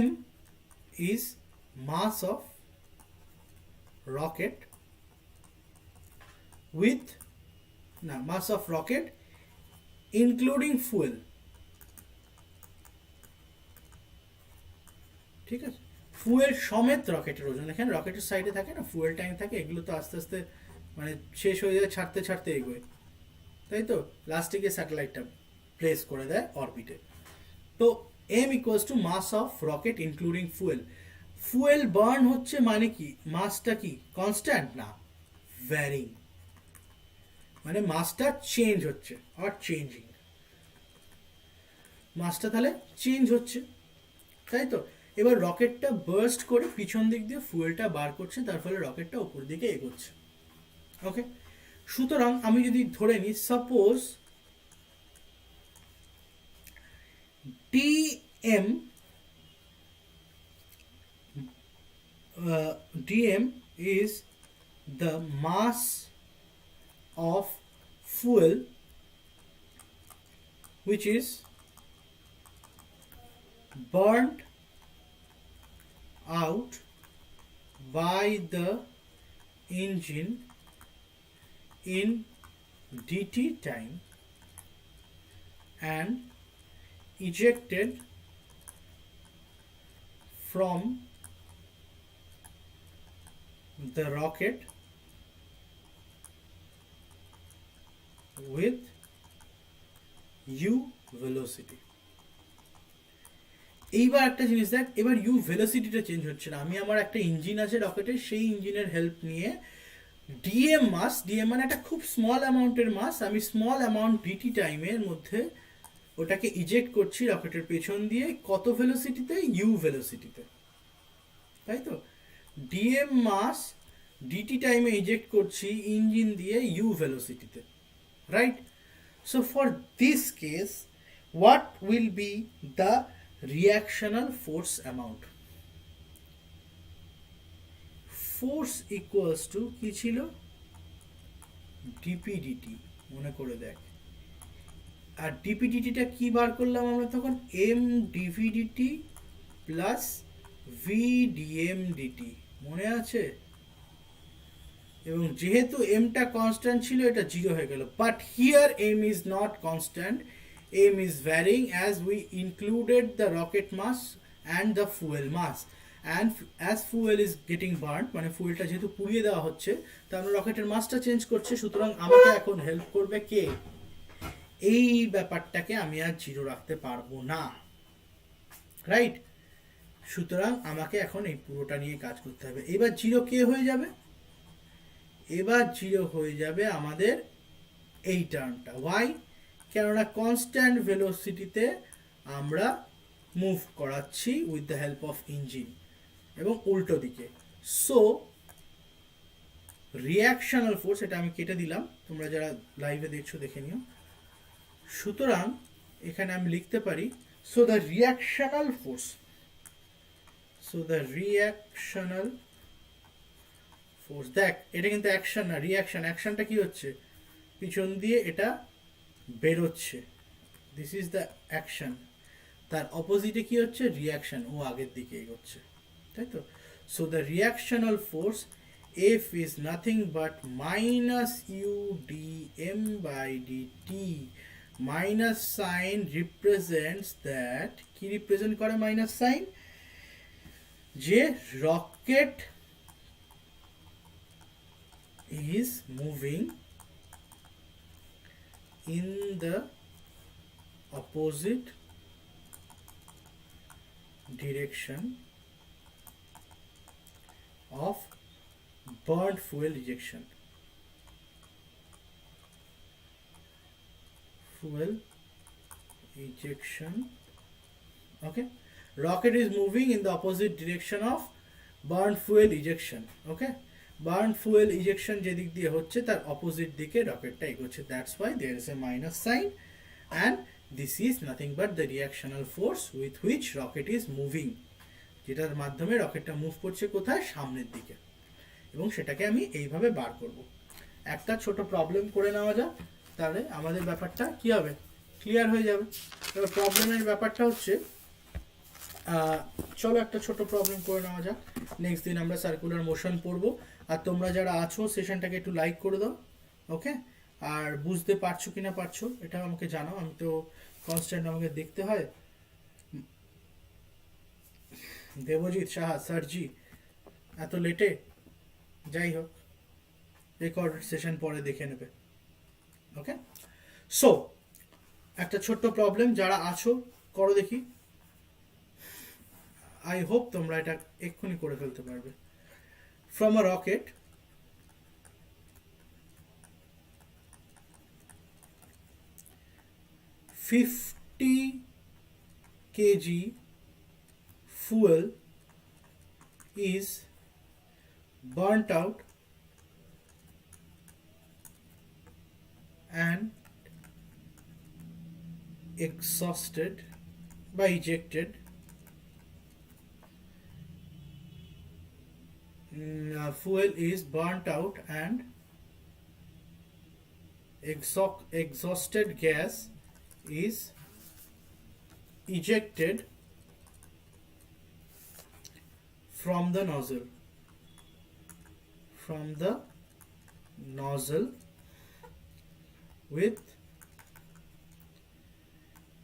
m is mass of rocket with mass of rocket including fuel, ঠিক আছে? ফুয়েল সমেত রকেটের ওজন, এখানে রকেটের সাইডে থাকে না ফুয়েল ট্যাঙ্ক থাকে, এগুলো তো আস্তে আস্তে মানে শেষ হয়ে যায়, ছাড়তে ছাড়তে এগোয়, তাই তো? লাস্টে গিয়ে স্যাটেলাইটটা প্লেস করে দেয় অরবিটে। তো m equals to mass of rocket including fuel. Fuel burn হচ্ছে মানে কি? মাসটা কি কনস্ট্যান্ট? না, ভ্যারিং, মানে মাসটা চেঞ্জ হচ্ছে আর চেঞ্জিং, মাসটা তাহলে চেঞ্জ হচ্ছে, তাই তো? এবার রকেটটা বার্স্ট করে পিছন দিক দিয়ে ফুয়েলটা বার করছে, তার ফলে রকেটটা উপর দিকে এগোচ্ছে, ওকে। সুতরাং আমি যদি ধরে নিই, suppose dm is the mass of fuel which is burnt out by the engine in dt time and ejected from the rocket with u velocity. এইবার একটা জিনিস দেখ, এবার ইউ ভেলোসিটিটা চেঞ্জ হচ্ছে না। আমি আমার একটা ইঞ্জিন আছে রকেটের, সেই ইঞ্জিনের হেল্প নিয়ে ডিএম মাস, ডিএম মানে একটা খুব স্মল অ্যামাউন্টের মাস, আমি স্মল অ্যামাউন্ট ডিটি টাইমের মধ্যে ওটাকে ইজেক্ট করছি রকেটের পেছন দিয়ে, কত ভেলোসিটিতে? ইউ ভেলোসিটিতে, তাই তো? ডিএম মাস ডিটি টাইমে ইজেক্ট করছি ইঞ্জিন দিয়ে ইউ ভেলোসিটিতে, right? So for this case what will be the reactional force amount? force equals to কি ছিল? dpdt, মনে করে দেখ। আর dpdt টা কি বার করলাম আমরা তখন? m dvdt plus v dmdt, মনে আছে? এবং যেহেতু m টা কনস্ট্যান্ট ছিল, এটা 0 হয়ে গেল। But here m is not constant, m is varying as we included the rocket mass and the fuel mass, and as fuel is getting burned, মানে ফুয়েলটা যেহেতু পুড়িয়ে দেওয়া হচ্ছে, তাহলে রকেটের মাসটা চেঞ্জ করছে। সুতরাং আমাকে এখন হেল্প করবে কে? এই ব্যাপারটাকে আমি আর 0 রাখতে পারবো না, রাইট? সুতরাং আমাকে এখন এই পুরোটা নিয়ে কাজ করতে হবে। এবার 0 কে হয়ে যাবে? এবার 0 হয়ে যাবে আমাদের এই টার্মটা। ওয়াই? কেননা কনস্ট্যান্ট ভেলোসিটিতে আমরা মুভ করাচ্ছি with the help of engine, এবং উল্টো দিকে। সো রিয়াকশনাল ফোর্স, এটা আমি কেটে দিলাম, তোমরা যারা লাইভে দেখছো দেখে নিও। সুতরাং এখানে আমি লিখতে পারি, so the reactional force, force. দেখ এটা কিন্তু অ্যাকশন না, রিয়াকশন। অ্যাকশনটা কি হচ্ছে, পিছন দিয়ে এটা বেরোচ্ছে, দিস ইজ দ্য অ্যাকশন। তার অপোজিটে কি হচ্ছে, রিয়াকশন, ও আগের দিকে এগোচ্ছে, তাই তো। So the reactional force F is nothing but minus U D M by D T. Minus sign represents that, কি রিপ্রেজেন্ট করে মাইনাস সাইন, যে rocket is moving in the opposite direction of burnt fuel ejection. Fuel ejection. Okay. Rocket is moving in the opposite direction of burnt fuel ejection. Okay. Burn fuel ejection যেদিক দিয়ে হচ্ছে তার opposite দিকে রকেটটা এগোচ্ছে, that's why there is a minus sign, and this is nothing but the reactional force with which rocket is moving, যেটার মাধ্যমে রকেটটা move করছে কোথায়, সামনের দিকে। এবং সেটাকে আমি এইভাবে বার করব। একটা ছোট প্রবলেম করে নেওয়া যাক, তাহলে আমাদের ব্যাপারটা কি হবে, ক্লিয়ার হয়ে যাবে। এবার প্রবলেমের ব্যাপারটা হচ্ছে, চলো একটা ছোট প্রবলেম করে নেওয়া যাক, নেক্সট দিন আমরা সার্কুলার মোশন পড়বো। আর তোমরা যারা আছো সেশনটাকে একটু লাইক করে দাও, ওকে। আর বুঝতে পারছো কি না পারছো এটা আমাকে জানাও, আমি তো কনস্ট্যান্ট আমাকে দেখতে হয়। দেবজিৎ সাহা স্যারজি এত লেটে, যাই হোক রেকর্ড সেশন পরে দেখে নেবে, ওকে। সো একটা ছোট্ট প্রবলেম, যারা আছো করো দেখি, আই হোপ তোমরা এটা এক্ষুনি করে ফেলতে পারবে। From a rocket, $50 kg fuel is burnt out and exhausted by ejected fuel is burnt out and exhausted gas is ejected from the nozzle with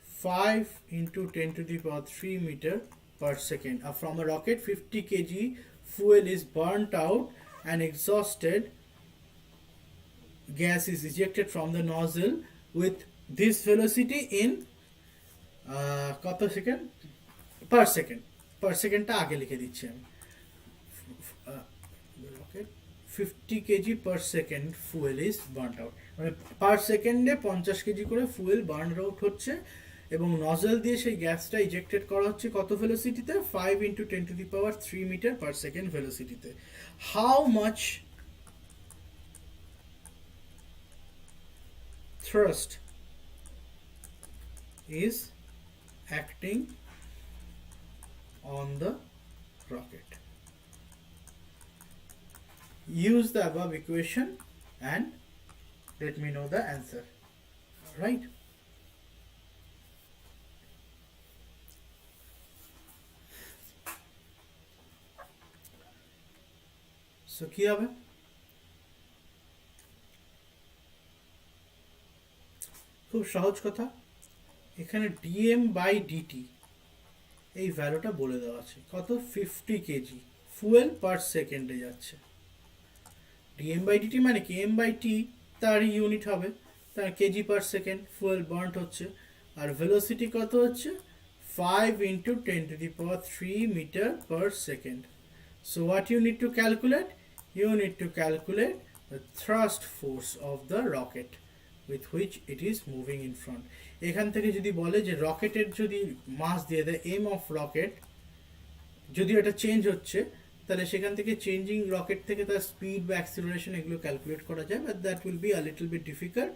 5 into 10 to the power 3 meter per second. From a rocket 50 kg fuel is burnt out and exhausted gas is ejected from the nozzle with this velocity in কত second, per second, per secondটা আগে লিখে দিচ্ছি আমি। 50 kg per second fuel is burnt out, মানে পার সেকেন্ডে 50 KG করে fuel burn out হচ্ছে, এবং নজল দিয়ে সেই গ্যাসটা ইজেক্টেড করা হচ্ছে কত ভেলোসিটিতে, 5 into 10 to the power 3 meter per second ভেলোসিটিতে। How much thrust is acting on the rocket? Use the above equation and let me know the answer. Right? So কি হবে, খুব সহজ কথা, এখানে dm by dt এই ভ্যালুটা বলে দেওয়া আছে, কত, 50 কেজি ফুয়েল পার সেকেন্ডে যাচ্ছে। dm by dt মানে km by t, তারই ইউনিট হবে, তার KG per second fuel burn হচ্ছে, আর ভেলোসিটি কত হচ্ছে, 5 into 10 to the power 3 meter per second. So what you need to calculate? You need to calculate the thrust force of the rocket with which it is moving in front. এখান থেকে যদি বলে যে রকেটের যদি মাস দিয়ে দেয় এম অফ রকেট, যদি এটা চেঞ্জ হচ্ছে তাহলে সেখান থেকে চেঞ্জিং রকেট থেকে তার স্পিড বা অ্যাক্সিলারেশন এগুলো ক্যালকুলেট করা যায়, but that will be a little bit difficult.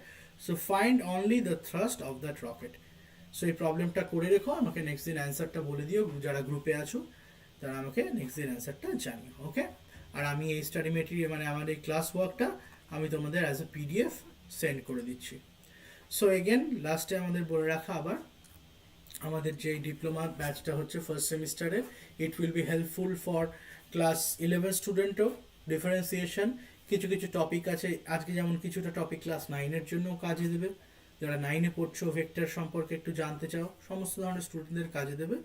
So find only the thrust of that rocket. So এই প্রবলেমটা করে রেখো, আমাকে নেক্সট দিন অ্যান্সারটা বলে দিও, যারা গ্রুপে আছো তারা আমাকে নেক্সট দিন অ্যান্সারটা জানিও, ওকে। আর আমি এই স্টাডি মেটেরিয়াল মানে আমার এই ক্লাস ওয়ার্কটা আমি তোমাদের অ্যাজ এ পিডিএফ সেন্ড করে দিচ্ছি। সো এগেন লাস্টে আমাদের বলে রাখা আবার, আমাদের যে ডিপ্লোমা ব্যাচটা হচ্ছে ফার্স্ট সেমিস্টারে, it will be helpful for class 11 স্টুডেন্টও। ডিফারেন্সিয়েশন কিছু কিছু টপিক আছে, আজকে যেমন কিছুটা টপিক ক্লাস 9-এর জন্য কাজে দেবে, যারা 9-এ পড়ছো ভেক্টর সম্পর্কে একটু জানতে চাও, সমস্ত ধরনের স্টুডেন্টদের কাজে দেবে।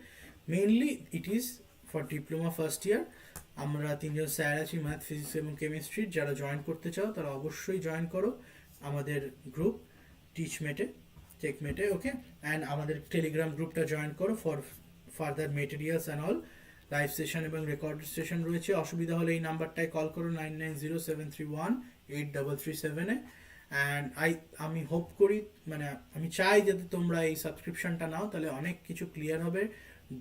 Mainly it is for diploma first year. আমরা 3জন স্যার আছি ম্যাথ, ফিজিক্স এবং কেমিস্ট্রির, যারা জয়েন করতে চাও তারা অবশ্যই জয়েন করো আমাদের গ্রুপ টিচমেটে, টেকমেটে, ওকে। অ্যান্ড আমাদের টেলিগ্রাম গ্রুপটা জয়েন করো for further materials and all. Live session এবং রেকর্ড সেশন রয়েছে, অসুবিধা হলে এই নাম্বারটায় কল করো 9907318337-এ। অ্যান্ড আমি হোপ করি, মানে আমি চাই যাতে তোমরা এই সাবস্ক্রিপশনটা নাও, তাহলে অনেক কিছু ক্লিয়ার হবে।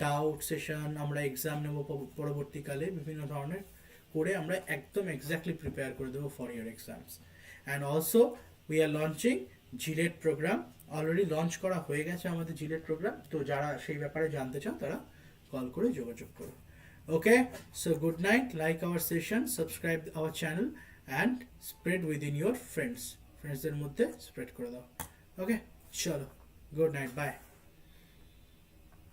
ডাউট সেশন, আমরা এক্সাম নেব পরবর্তীকালে বিভিন্ন ধরনের করে আমরা একদম এক্স্যাক্টলি প্রিপেয়ার করে দেবো for year exams. And also we are launching জিলেট প্রোগ্রাম, অলরেডি লঞ্চ করা হয়ে গেছে আমাদের জিলেট প্রোগ্রাম। তো যারা সেই ব্যাপারে জানতে চাও তারা কল করে যোগাযোগ করো। Okay, so good night, like our session, subscribe our channel and spread within your ফ্রেন্ডসদের মধ্যে স্প্রেড করে দাও। ওকে, চলো, গুড নাইট, বাই।